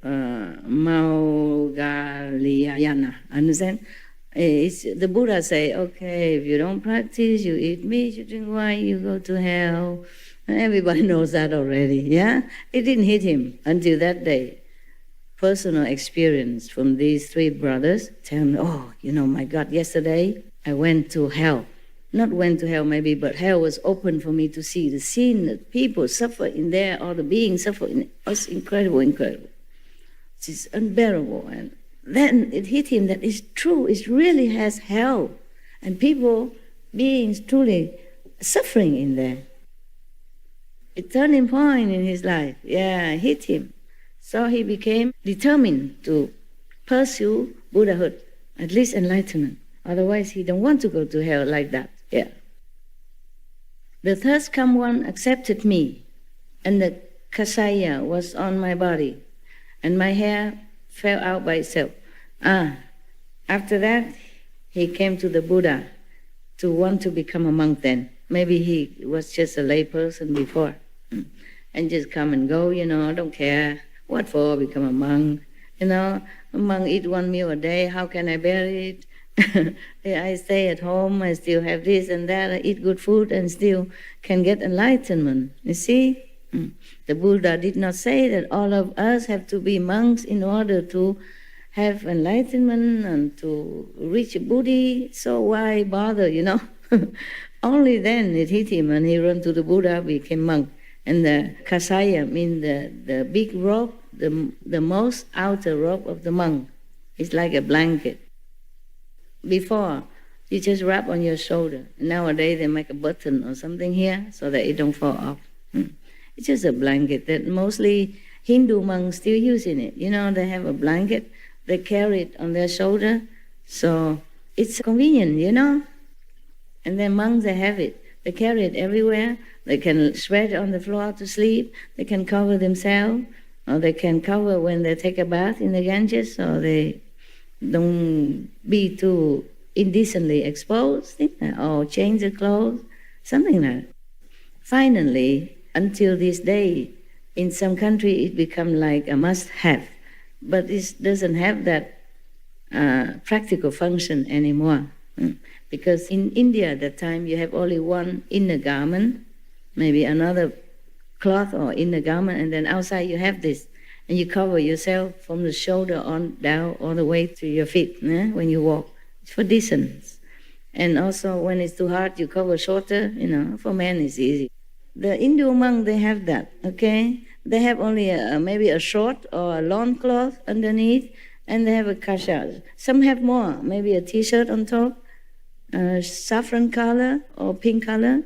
Maugalayana. Understand? The Buddha say, okay, if you don't practice, you eat meat, you drink wine, you go to hell. Everybody knows that already, yeah? It didn't hit him until that day. Personal experience from these three brothers tell me, my God, yesterday I went to hell. Not went to hell maybe, but hell was open for me to see. The scene that people suffer in there, or the beings suffer in it, was incredible. It's unbearable. And then it hit him that it's true, it really has hell. And people, beings truly suffering in there. A turning point in his life, hit him. So he became determined to pursue Buddhahood, at least enlightenment. Otherwise, he don't want to go to hell like that. Yeah. The third come one accepted me, and the kasaya was on my body, and my hair fell out by itself. After that, he came to the Buddha to want to become a monk then. Maybe he was just a lay person before, and just come and go, don't care. What for? Become a monk. A monk eat one meal a day. How can I bear it? I stay at home. I still have this and that. I eat good food and still can get enlightenment. You see? The Buddha did not say that all of us have to be monks in order to have enlightenment and to reach Buddhi. So why bother, Only then it hit him and he ran to the Buddha, became monk. And the kasaya means the big robe, the most outer robe of the monk. It's like a blanket. Before, you just wrap on your shoulder. Nowadays, they make a button or something here so that it don't fall off. It's just a blanket that mostly Hindu monks still using it. They have a blanket, they carry it on their shoulder. So it's convenient, And then monks, they have it. They carry it everywhere. They can spread it on the floor to sleep. They can cover themselves. Or they can cover when they take a bath in the Ganges, so they don't be too indecently exposed, or change the clothes, something like that. Finally, until this day, in some country it become like a must-have, but it doesn't have that practical function anymore. Because in India at that time you have only one inner garment, maybe another cloth or inner garment, and then outside you have this. And you cover yourself from the shoulder on down all the way to your feet when you walk. It's for distance. And also when it's too hot, you cover shorter, for men it's easy. The Hindu monk, they have that, okay? They have only maybe a short or a long cloth underneath, and they have a kasha. Some have more, maybe a t-shirt on top, saffron color or pink color,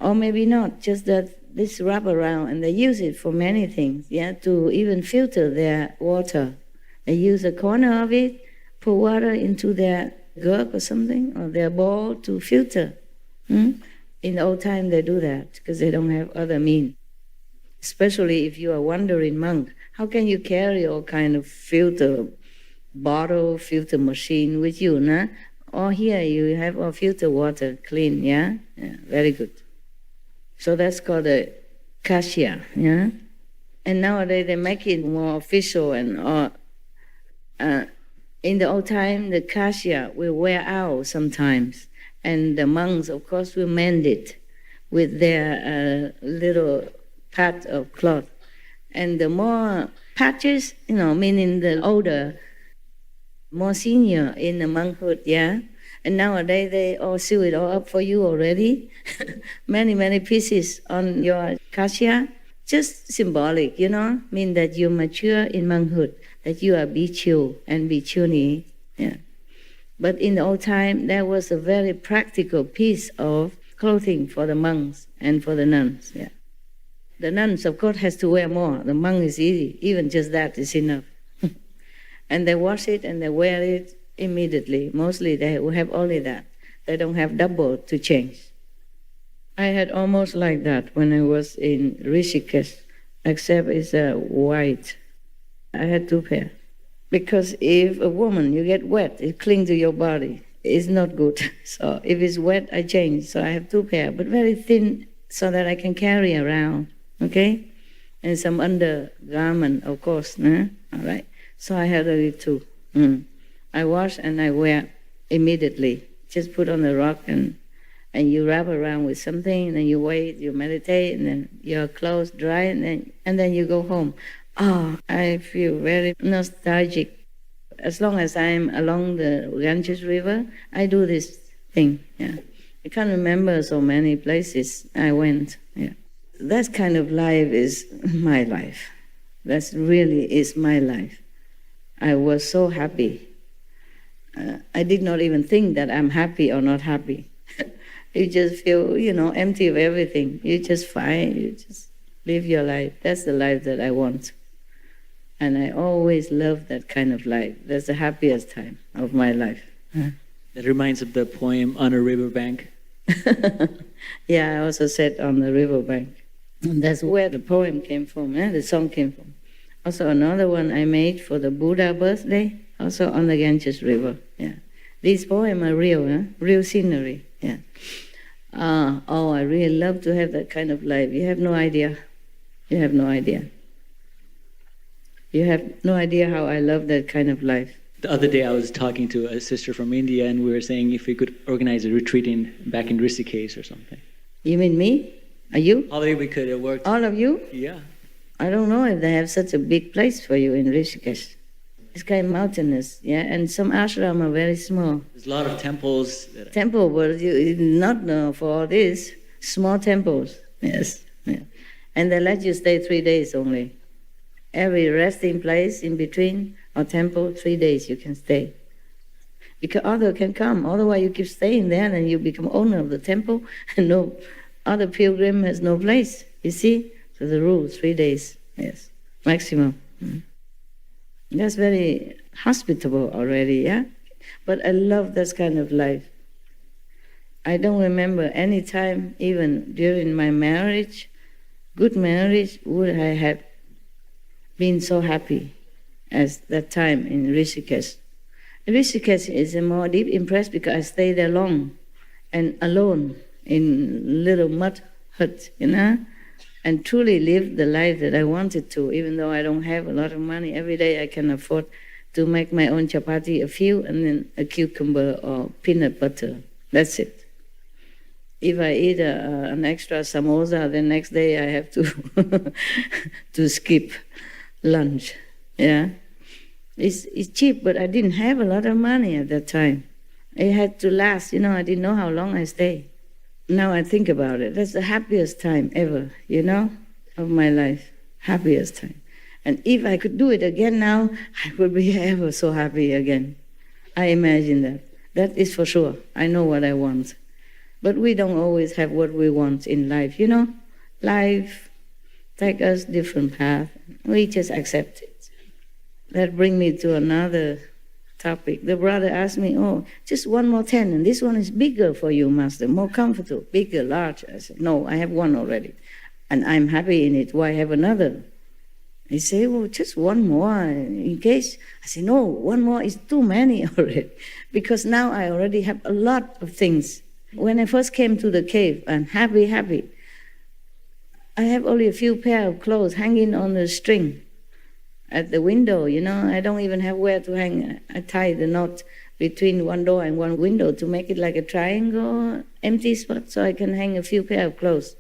or maybe not, just that this wrap around, and they use it for many things, to even filter their water. They use a corner of it, pour water into their gourd or something, or their bowl to filter. In the old time they do that because they don't have other means. Especially if you are wandering monk, how can you carry all kind of filter bottle, filter machine with you, nah? Or here you have a filter water, clean, yeah, very good. So that's called a kasha, And nowadays they make it more official, and in the old time the kasha will wear out sometimes, and the monks, of course, will mend it with their little part of cloth. And the more patches, meaning the older, more senior in the monkhood, And nowadays they all sew it all up for you already. Many, many pieces on your kasha. Just symbolic, mean that you mature in monkhood, that you are bichu and bichuni. Yeah. But in the old time, there was a very practical piece of clothing for the monks and for the nuns. Yeah. The nuns, of course, has to wear more. The monk is easy. Even just that is enough. And they wash it and they wear it immediately. Mostly they have only that. They don't have double to change. I had almost like that when I was in Rishikesh, except it's white. I had 2 pairs. Because if a woman, you get wet, it clings to your body. It's not good. So if it's wet, I change. So I have 2 pairs, but very thin so that I can carry around, okay? And some undergarment, of course, all right? So I had only 2. I wash and I wear immediately. Just put on the rock and you wrap around with something, and then you wait, you meditate, and then your clothes dry, and then you go home. Oh, I feel very nostalgic. As long as I'm along the Ganges River, I do this thing. Yeah, I can't remember so many places I went. Yeah, that kind of life is my life. That really is my life. I was so happy. I did not even think that I'm happy or not happy. You just feel, empty of everything. You just fine. You just live your life. That's the life that I want. And I always love that kind of life. That's the happiest time of my life. That reminds of the poem On a Riverbank. Yeah, I also said On the Riverbank. And that's where the poem came from, the song came from. Also another one I made for the Buddha birthday, also on the Ganges River. Yeah, these poems are real, real scenery. Yeah. I really love to have that kind of life. You have no idea. You have no idea. You have no idea how I love that kind of life. The other day I was talking to a sister from India, and we were saying if we could organize a retreat back in Rishikesh or something. You mean me? Are you? Probably we could have worked. All of you? Yeah. I don't know if they have such a big place for you in Rishikesh. It's kind of mountainous, and some ashram are very small. There's a lot of temples. Temple, but you not for all this. Small temples, yes. Yeah. And they let you stay 3 days only. Every resting place in between or temple, 3 days you can stay. Because others can come, otherwise you keep staying there and you become owner of the temple and no other pilgrim has no place, you see? So the rule, 3 days, yes, maximum. That's very hospitable already, yeah? But I love this kind of life. I don't remember any time, even during my marriage, good marriage, would I have been so happy as that time in Rishikesh. Rishikesh is a more deep impressed because I stayed there long and alone in little mud hut, and truly lived the life that I wanted to, even though I don't have a lot of money. Every day I can afford to make my own chapati, a few, and then a cucumber or peanut butter. That's it. If I eat an extra samosa, the next day I have to to skip lunch. Yeah, it's cheap, but I didn't have a lot of money at that time. It had to last. I didn't know how long I stayed. Now I think about it, that's the happiest time ever, of my life. Happiest time. And if I could do it again now, I would be ever so happy again. I imagine that. That is for sure. I know what I want. But we don't always have what we want in life, Life takes us different path. We just accept it. That brings me to another topic. The brother asked me, just one more tent, and this one is bigger for you, Master, more comfortable, bigger, large. I said, no, I have one already, and I'm happy in it. Why have another? He said, just one more in case. I said, no, one more is too many already, because now I already have a lot of things. When I first came to the cave, I'm happy. I have only a few pair of clothes hanging on the string at the window, I don't even have where to hang. I tie the knot between one door and one window to make it like a triangle, empty spot, so I can hang a few pair of clothes.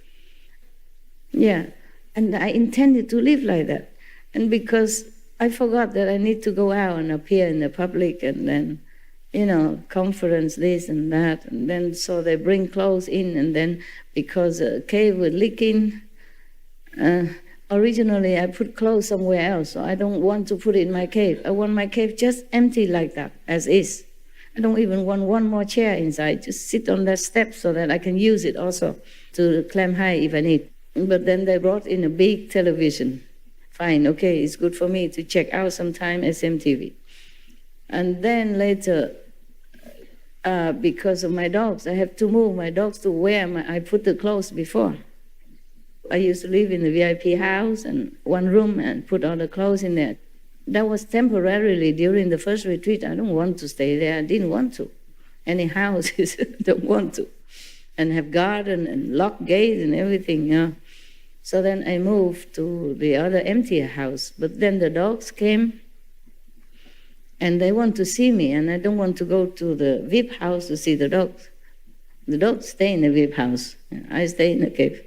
Yeah, and I intended to live like that. And because I forgot that I need to go out and appear in the public and then conference, this and that. And then so they bring clothes in, and then because a cave was leaking, originally I put clothes somewhere else, so I don't want to put it in my cave. I want my cave just empty like that, as is. I don't even want one more chair inside, just sit on that step so that I can use it also to climb high if I need. But then they brought in a big television. Fine, okay, it's good for me to check out sometime SMTV. And then later, because of my dogs, I have to move my dogs to where I put the clothes before. I used to live in the VIP house and one room and put all the clothes in there. That was temporarily during the first retreat. I don't want to stay there. I didn't want to. Any houses, don't want to. And have garden and lock gates and everything, So then I moved to the other empty house. But then the dogs came and they want to see me, and I don't want to go to the VIP house to see the dogs. The dogs stay in the VIP house. I stay in the cave.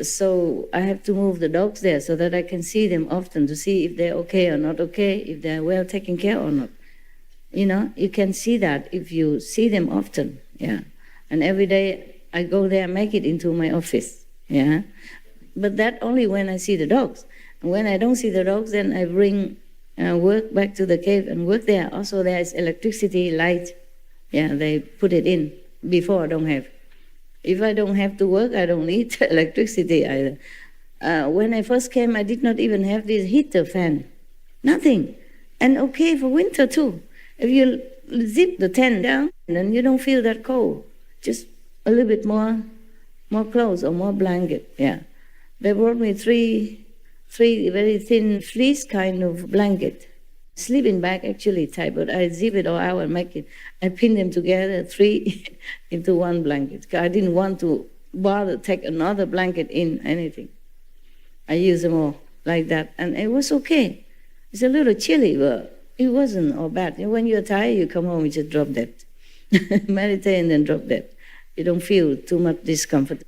So I have to move the dogs there so that I can see them often to see if they're okay or not okay, if they're well taken care or not. You can see that if you see them often, And every day I go there and make it into my office, But that only when I see the dogs. And when I don't see the dogs, then I bring work back to the cave and work there. Also there is electricity, light. They put it in. Before I don't have. If I don't have to work, I don't need electricity either. When I first came, I did not even have this heater fan. Nothing. And okay for winter too. If you zip the tent down, then you don't feel that cold. Just a little bit more clothes or more blanket. They brought me three very thin fleece kind of blanket. Sleeping bag actually type, but I zip it all out and make it. I pin them together, 3 into one blanket. I didn't want to bother take another blanket in anything. I use them all like that, and it was okay. It's a little chilly, but it wasn't all bad. When you're tired, you come home, you just drop dead. Meditate and then drop dead. You don't feel too much discomfort.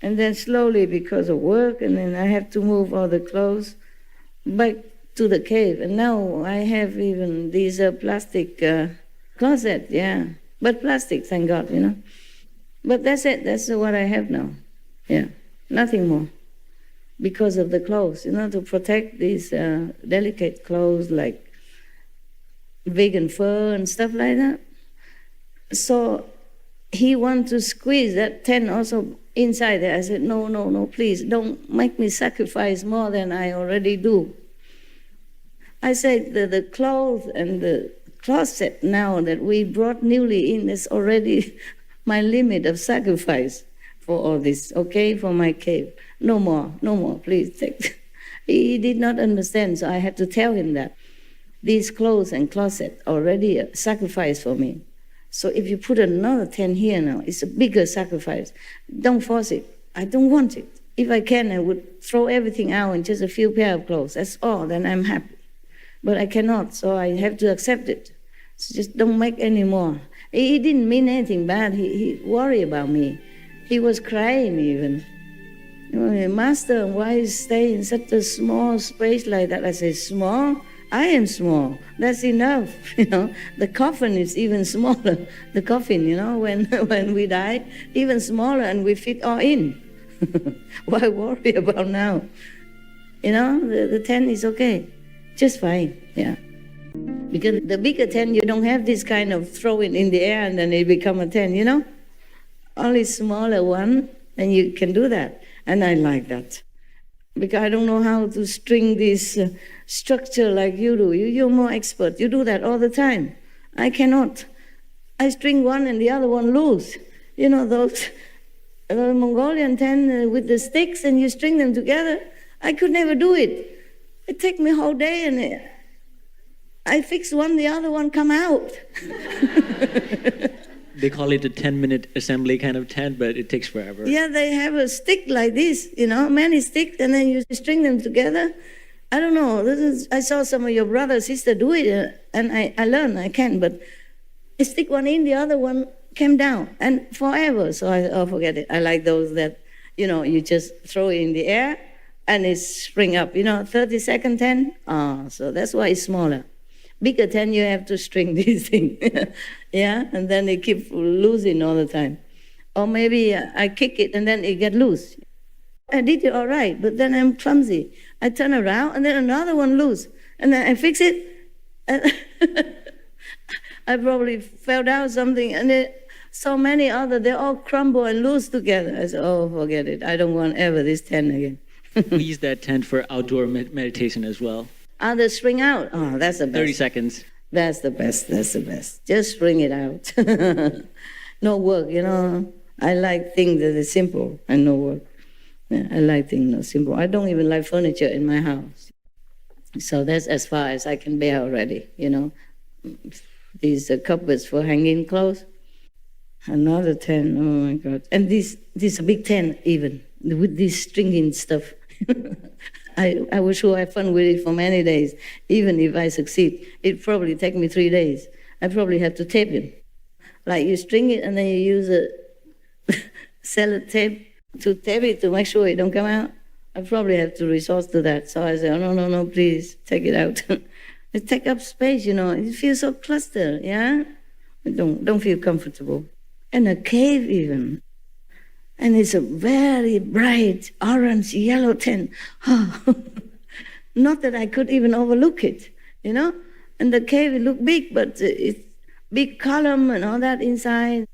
And then slowly, because of work, and then I have to move all the clothes back to the cave. And now I have even these plastic closet, But plastic, thank God, But that's it. That's what I have now. Nothing more. Because of the clothes, to protect these delicate clothes like vegan fur and stuff like that. So he wanted to squeeze that tent also inside there. I said, no, please, don't make me sacrifice more than I already do. I said the clothes and the closet now that we brought newly in is already my limit of sacrifice for all this, okay, for my cave. No more, please take. He did not understand, so I had to tell him that. These clothes and closet already a sacrifice for me. So if you put another tent here now, it's a bigger sacrifice. Don't force it. I don't want it. If I can, I would throw everything out in just a few pair of clothes. That's all, then I'm happy. But I cannot, so I have to accept it. So just don't make any more. He didn't mean anything bad. He worried about me. He was crying even. Master, why you stay in such a small space like that? I said, small? I am small. That's enough. The coffin is even smaller. The coffin, when we die, even smaller, and we fit all in. Why worry about now? The tent is okay. Just fine, Because the bigger tent, you don't have this kind of throw it in the air and then it become a tent, Only smaller one, and you can do that. And I like that. Because I don't know how to string this structure like you do. You're more expert. You do that all the time. I cannot. I string one and the other one loose. Those Mongolian tent with the sticks and you string them together. I could never do it. It take me a whole day, and I fix one, the other one come out. They call it a 10-minute assembly kind of tent, but it takes forever. Yeah, they have a stick like this, many sticks, and then you string them together. I don't know. I saw some of your brother, sister do it, and I learned I can, but I stick one in, the other one came down, and forever. So I forget it. I like those that, you just throw it in the air, and it spring up, 30-second 10. So that's why it's smaller. Bigger tent, you have to string this thing. Yeah, and then it keep losing all the time. Or maybe I kick it and then it get loose. I did it all right, but then I'm clumsy. I turn around and then another one loose. And then I fix it. And I probably fell down something, and so many other, they all crumble and loose together. I said, oh, forget it. I don't want ever this tent again. We use that tent for outdoor meditation as well. Others string out. Oh, that's the best. 30 seconds. That's the best. That's the best. Just string it out. No work, you know. I like things that are simple and no work. Yeah, I like things that are simple. I don't even like furniture in my house. So that's as far as I can bear already, you know. These cupboards for hanging clothes. Another tent, oh my God. And this big tent even, with this stringing stuff. I was sure I had fun with it for many days. Even if I succeed, it probably take me 3 days. I probably have to tape it. Like you string it and then you use a sellotape to tape it to make sure it don't come out. I probably have to resort to that. So I say, oh, no, please, take it out. It take up space, you know. It feels so clustered, yeah? I don't feel comfortable. And a cave even. And it's a very bright orange, yellow tent. Not that I could even overlook it, you know? And the cave, it looked big, but it's big column and all that inside.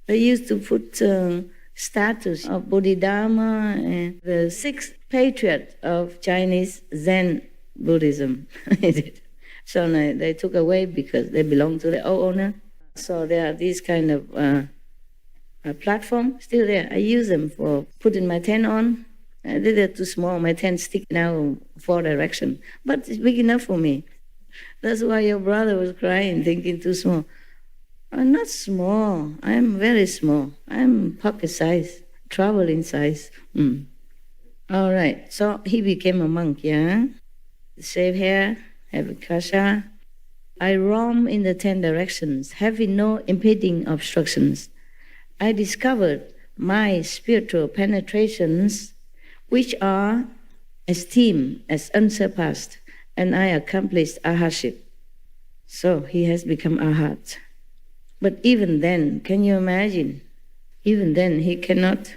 They used to put statues of Bodhidharma and the 6th patriarch of Chinese Zen Buddhism. So they took away because they belong to the old owner. So there are these kind of platform still there. I use them for putting my tent on. They're too small. My tent sticks now 4 direction, but it's big enough for me. That's why your brother was crying, thinking too small. I'm not small. I'm very small. I'm pocket size, traveling size. All right. So he became a monk, yeah? Shave hair, have a kasha. I roam in the 10 directions, having no impeding obstructions. I discovered my spiritual penetrations, which are esteemed as unsurpassed, and I accomplished arhatship. So he has become arhat. But even then, can you imagine? Even then, he cannot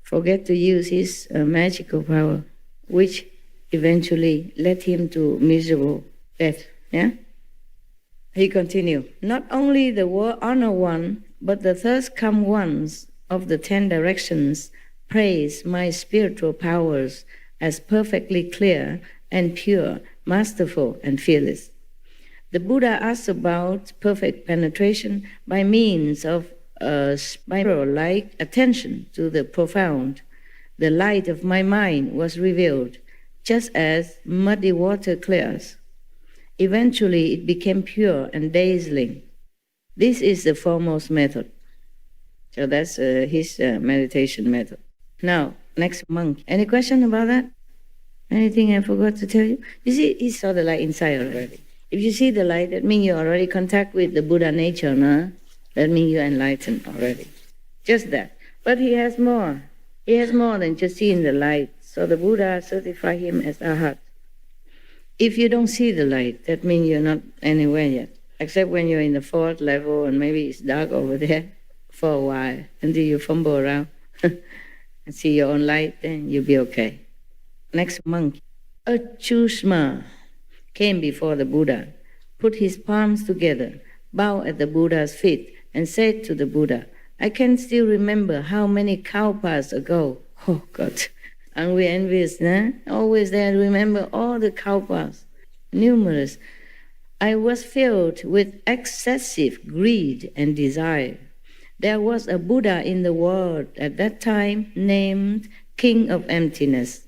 forget to use his magical power, which eventually led him to miserable death. Yeah? He continued, not only the honor one, but the thirst come ones of the 10 directions praise my spiritual powers as perfectly clear and pure, masterful and fearless. The Buddha asked about perfect penetration by means of a spiral-like attention to the profound. The light of my mind was revealed, just as muddy water clears. Eventually, it became pure and dazzling. This is the foremost method. So that's his meditation method. Now, next monk. Any question about that? Anything I forgot to tell you? You see, he saw the light inside already. If you see the light, that means you already contact with the Buddha nature, no? That means you're enlightened already. Just that. But he has more. He has more than just seeing the light. So the Buddha certified him as arhat. If you don't see the light, that means you're not anywhere yet. Except when you're in the 4th level and maybe it's dark over there for a while until you fumble around and see your own light, then you'll be okay. Next monk, Achusma came before the Buddha, put his palms together, bowed at the Buddha's feet, and said to the Buddha, I can still remember how many kalpas ago. Oh God, aren't we envious, nah? Always there to remember all the kalpas, numerous. I was filled with excessive greed and desire. There was a Buddha in the world at that time named King of Emptiness.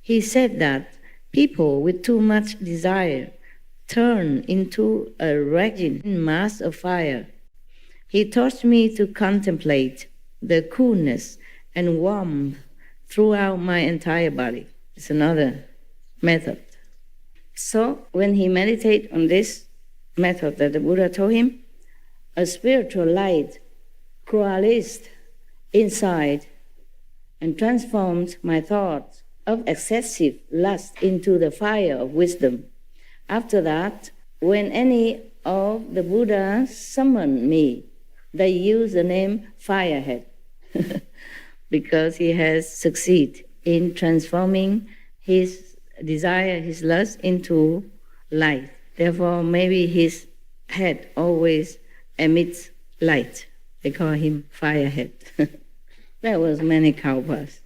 He said that people with too much desire turn into a raging mass of fire. He taught me to contemplate the coolness and warmth throughout my entire body. It's another method. So when he meditated on this method that the Buddha told him, a spiritual light coalesced inside and transformed my thoughts of excessive lust into the fire of wisdom. After that, When any of the Buddhas summon me, they use the name Firehead because he has succeeded in transforming his desire, his lust into light. Therefore, maybe his head always emits light. They call him Firehead. That was many kalpas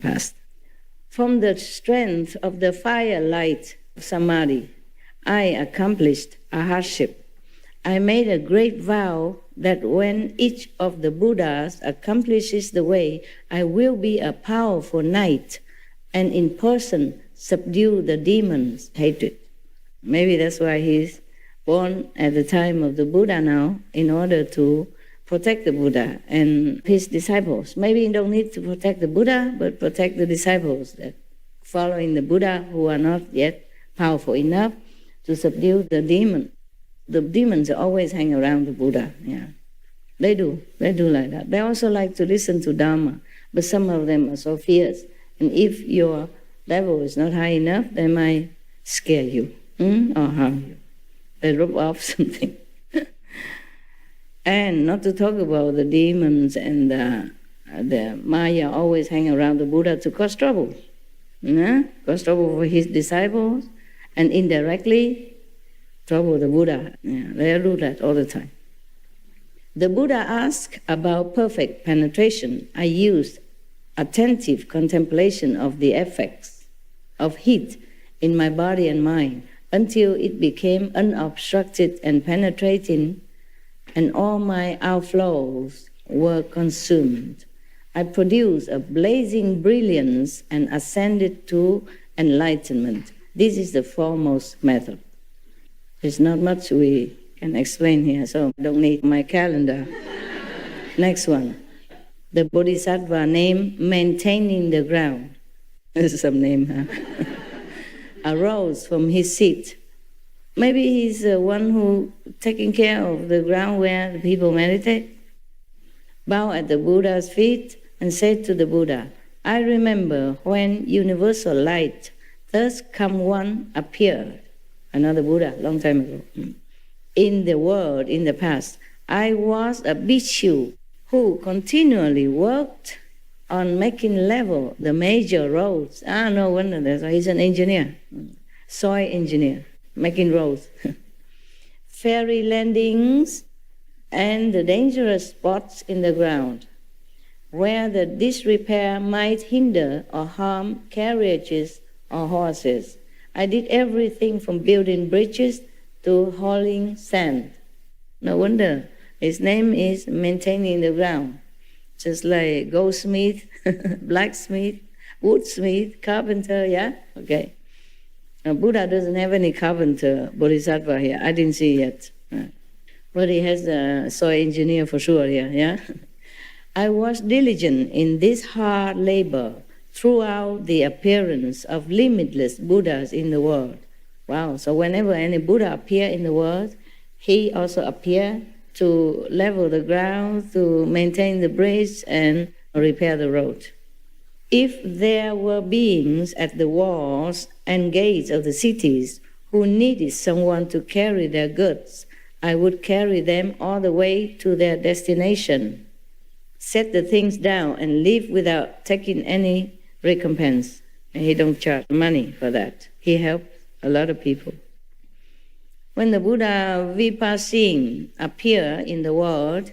past. From the strength of the firelight of Samadhi, I accomplished a hardship. I made a great vow that when each of the Buddhas accomplishes the way, I will be a powerful knight and in person subdue the demons' hatred. Maybe that's why he's born at the time of the Buddha now, in order to protect the Buddha and his disciples. Maybe you don't need to protect the Buddha, but protect the disciples that following the Buddha who are not yet powerful enough to subdue the demon. The demons always hang around the Buddha. Yeah, they do like that. They also like to listen to Dharma, but some of them are so fierce. And if your level is not high enough, they might scare you or harm you. They rub off something. And not to talk about the demons and the Maya always hang around the Buddha to cause trouble. Cause trouble for his disciples and indirectly trouble the Buddha. They do that all the time. The Buddha asked about perfect penetration. I used attentive contemplation of the effects of heat in my body and mind until it became unobstructed and penetrating, and all my outflows were consumed. I produced a blazing brilliance and ascended to enlightenment. This is the foremost method. There's not much we can explain here, so I don't need my calendar. Next one. The Bodhisattva name, maintaining the ground. This is some name, huh? Arose from his seat. Maybe he's the one who taking care of the ground where the people meditate. Bowed at the Buddha's feet and said to the Buddha, I remember when universal light, thus come one, appeared. Another Buddha, long time ago. In the world, in the past, I was a bhikshu who continually worked on making level the major roads. No wonder that's why he's an engineer, soil engineer, making roads. Ferry landings and the dangerous spots in the ground where the disrepair might hinder or harm carriages or horses. I did everything from building bridges to hauling sand. No wonder his name is maintaining the ground. Just like goldsmith, blacksmith, woodsmith, carpenter, yeah? Okay. Now, Buddha doesn't have any carpenter, bodhisattva here. I didn't see yet. But he has a soil engineer for sure here, yeah? I was diligent in this hard labor throughout the appearance of limitless Buddhas in the world. Wow, so whenever any Buddha appear in the world, he also appear to level the ground, to maintain the bridge and repair the road. If there were beings at the walls and gates of the cities who needed someone to carry their goods, I would carry them all the way to their destination, set the things down and leave without taking any recompense. And he don't charge money for that. He helped a lot of people. When the Buddha Vipassing appeared in the world,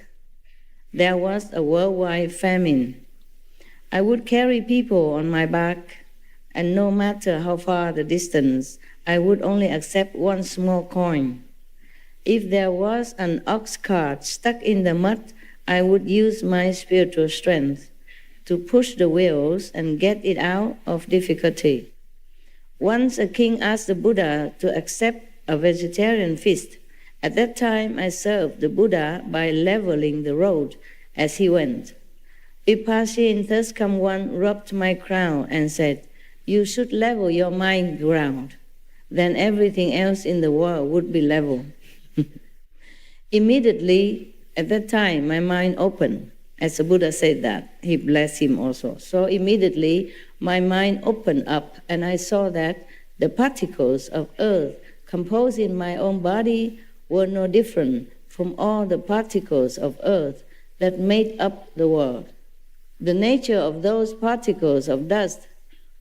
there was a worldwide famine. I would carry people on my back, and no matter how far the distance, I would only accept one small coin. If there was an ox cart stuck in the mud, I would use my spiritual strength to push the wheels and get it out of difficulty. Once a king asked the Buddha to accept a vegetarian feast. At that time, I served the Buddha by leveling the road as he went. Vipassing thus come one rubbed my crown and said, you should level your mind ground. Then everything else in the world would be level. Immediately, at that time, my mind opened. As the Buddha said that, he blessed him also. So immediately, my mind opened up and I saw that the particles of earth composing my own body were no different from all the particles of earth that made up the world. The nature of those particles of dust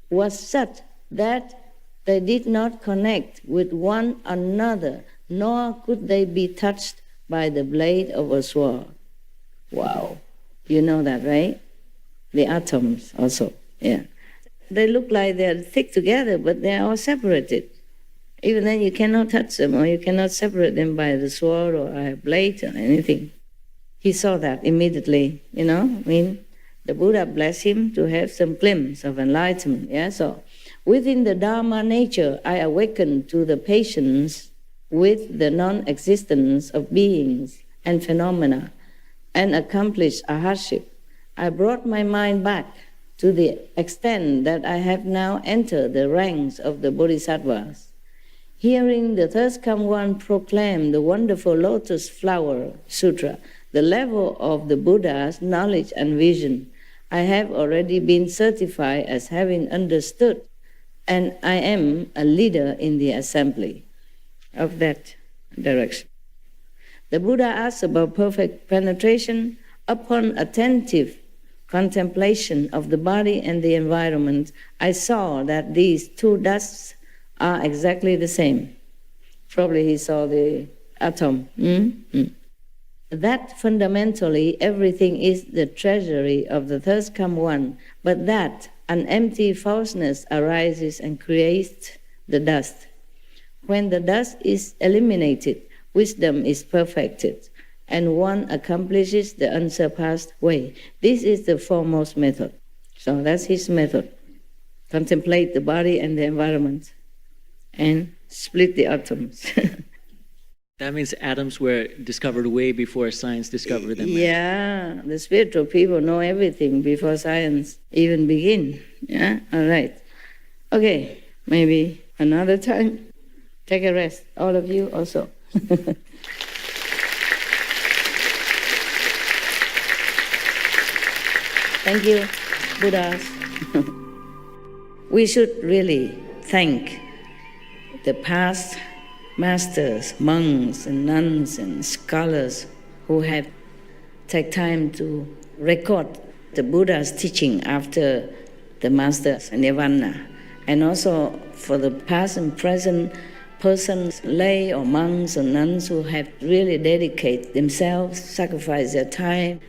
was such that they did not connect with one another, nor could they be touched by the blade of a sword. Wow. You know that, right? The atoms also, yeah. They look like they're thick together, but they're all separated. Even then, you cannot touch them, or you cannot separate them by the sword or a blade or anything. He saw that immediately, you know. I mean, the Buddha blessed him to have some glimpse of enlightenment, yeah. So, within the Dharma nature, I awakened to the patience with the non-existence of beings and phenomena, and accomplished a hardship. I brought my mind back to the extent that I have now entered the ranks of the Bodhisattvas. Hearing the third come one proclaim the wonderful Lotus Flower Sutra, the level of the Buddha's knowledge and vision, I have already been certified as having understood, and I am a leader in the assembly of that direction. The Buddha asked about perfect penetration. Upon attentive contemplation of the body and the environment, I saw that these two dusts are exactly the same. Probably he saw the atom. That fundamentally everything is the treasury of the third come one, but that an empty falseness arises and creates the dust. When the dust is eliminated, wisdom is perfected, and one accomplishes the unsurpassed way. This is the foremost method. So that's his method. Contemplate the body and the environment and split the atoms. That means atoms were discovered way before science discovered them. Yeah, the spiritual people know everything before science even begin. Yeah, all right. Okay, maybe another time. Take a rest, all of you also. Thank you, Buddhas. We should really thank the past masters, monks and nuns and scholars who have taken time to record the Buddha's teaching after the master's nirvana, and also for the past and present persons, lay or monks or nuns who have really dedicated themselves, sacrificed their time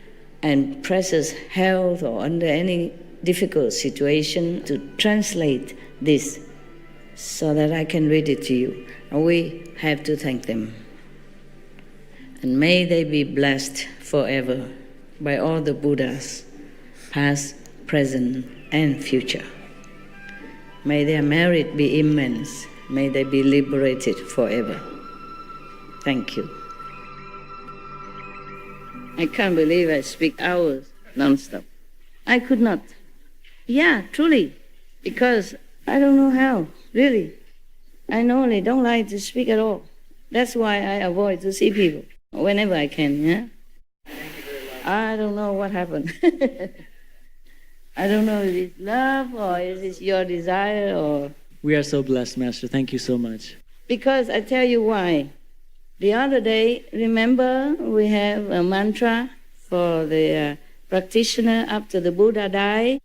and precious health or under any difficult situation to translate this so that I can read it to you. And we have to thank them. And may they be blessed forever by all the Buddhas, past, present, and future. May their merit be immense. May they be liberated forever. Thank you. I can't believe I speak hours non-stop. I could not. Yeah, truly. Because I don't know how, really. I normally don't like to speak at all. That's why I avoid to see people whenever I can, yeah? I don't know what happened. I don't know if it's love or is it your desire or... We are so blessed, Master. Thank you so much. Because I tell you why. The other day, remember we have a mantra for the practitioner after the Buddha died.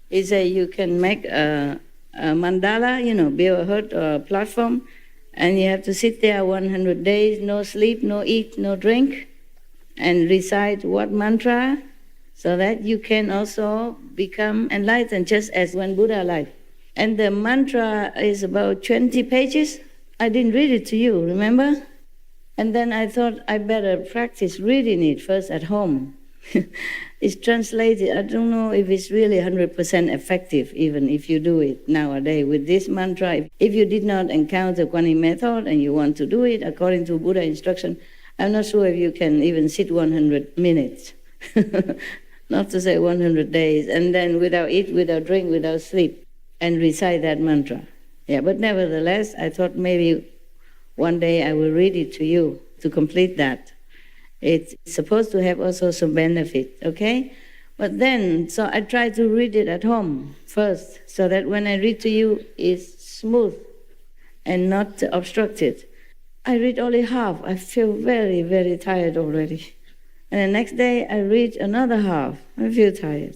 He said you can make a mandala, build a hut or a platform, and you have to sit there 100 days, no sleep, no eat, no drink, and recite what mantra, so that you can also become enlightened, just as when Buddha alive. And the mantra is about 20 pages. I didn't read it to you, remember? And then I thought I better practice reading it first at home. It's translated. I don't know if it's really 100% effective, even if you do it nowadays with this mantra. If you did not encounter Kuan Yin method and you want to do it according to Buddha instruction, I'm not sure if you can even sit 100 minutes, not to say 100 days, and then without eat, without drink, without sleep, and recite that mantra. Yeah, but nevertheless, I thought maybe one day I will read it to you to complete that. It's supposed to have also some benefit, okay? But then, so I try to read it at home first, so that when I read to you, it's smooth and not obstructed. I read only half. I feel very, very tired already. And the next day I read another half. I feel tired.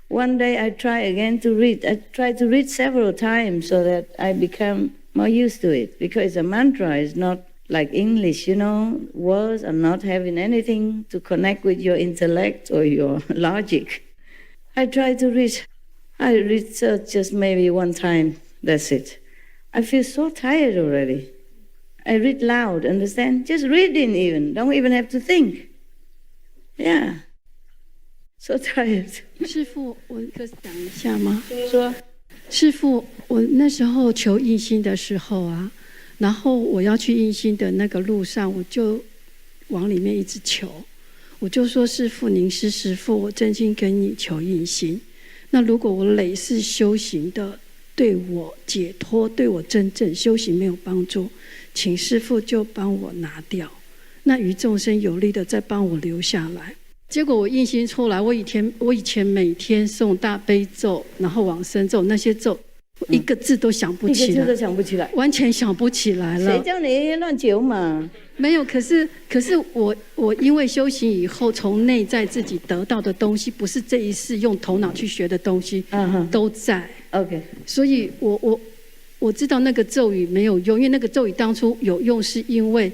One day I try again to read. I try to read several times so that I become more used to it. Because a mantra is not like English, words are not having anything to connect with your intellect or your logic. I try to read. I read just maybe one time. That's it. I feel so tired already. I read loud, understand? Just reading even. Don't even have to think. Yeah. So tired. 师父，我可以讲一下吗？说。师父，我那时候求印心的时候啊，然后我要去印心的那个路上，我就往里面一直求，我就说师父，您是师父，我真心跟你求印心。那如果我累世修行的对我解脱、对我真正修行没有帮助，请师父就帮我拿掉，那于众生有利的再帮我留下来。结果我印心出来，我以前每天诵大悲咒，然后往生咒，那些咒我一个字都想不起来，一个字都想不起来，完全想不起来了。谁叫你乱求嘛？没有，可是我因为修行以后，从内在自己得到的东西，不是这一世用头脑去学的东西，都在。OK， 所以我知道那个咒语没有用，因为那个咒语当初有用，是因为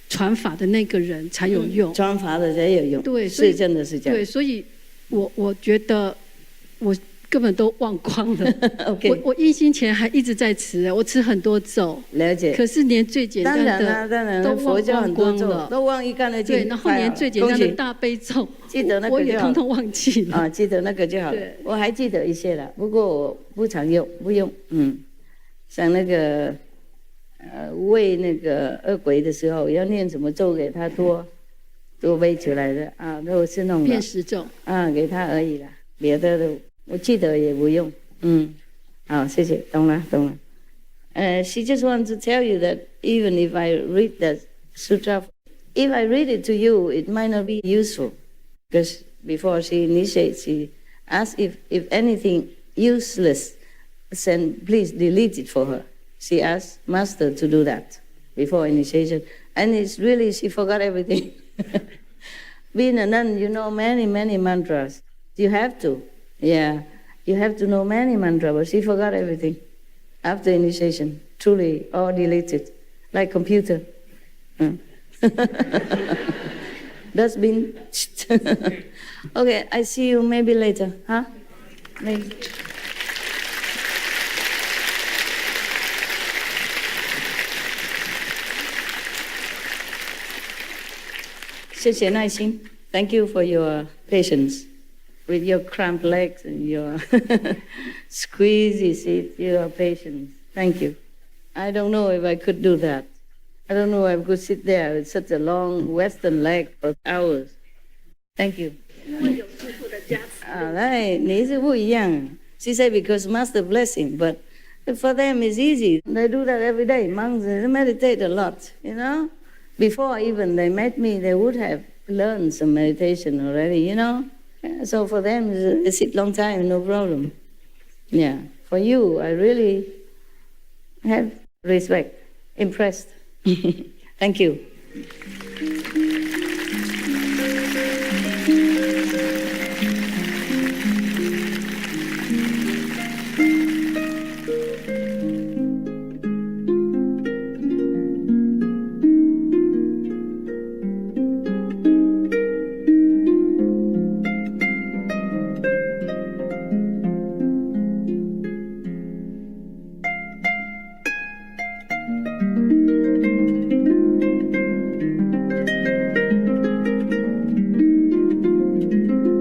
传法的那个人才有用，传法的才有用。对，是真的是这样。对，所以我觉得我根本都忘光了。OK， 我印心前还一直在持，我持很多咒，了解。可是连最简单的当然都佛教很多咒了，都忘一干二净。对，然后连最简单的大悲咒，记得那个我也通通忘记了。啊，记得那个就好了。我还记得一些了，不过我不常用，不用。像那个喂那个恶鬼的时候，要念什么咒给他多喂出来的啊，都是弄遍识咒啊，给他而已啦，别的都我记得也不用。好，谢谢，懂了。She just wants to tell you that even if I read that sutra, if I read it to you, it might not be useful. Because before she initiates, she asks if anything useless, then please delete it for her. She asked Master to do that before initiation. And it's really, she forgot everything. Being a nun, you know many, many mantras. You have to. Yeah. You have to know many mantras, but she forgot everything after initiation. Truly, all deleted. Like computer. Dustbin. Okay, I see you maybe later. Huh? Maybe. 谢谢耐心. Thank you for your patience with your cramped legs and your squeezy seat, your patience. Thank you. I don't know if I could do that. I don't know if I could sit there with such a long Western leg for hours. Thank you. 你是不一样. She said because Master bless him, but for them it's easy. They do that every day. Monks, they meditate a lot, you know. Before even they met me, they would have learned some meditation already, you know. So for them, they sit long time, no problem. Yeah. For you, I really have respect, impressed. Thank you.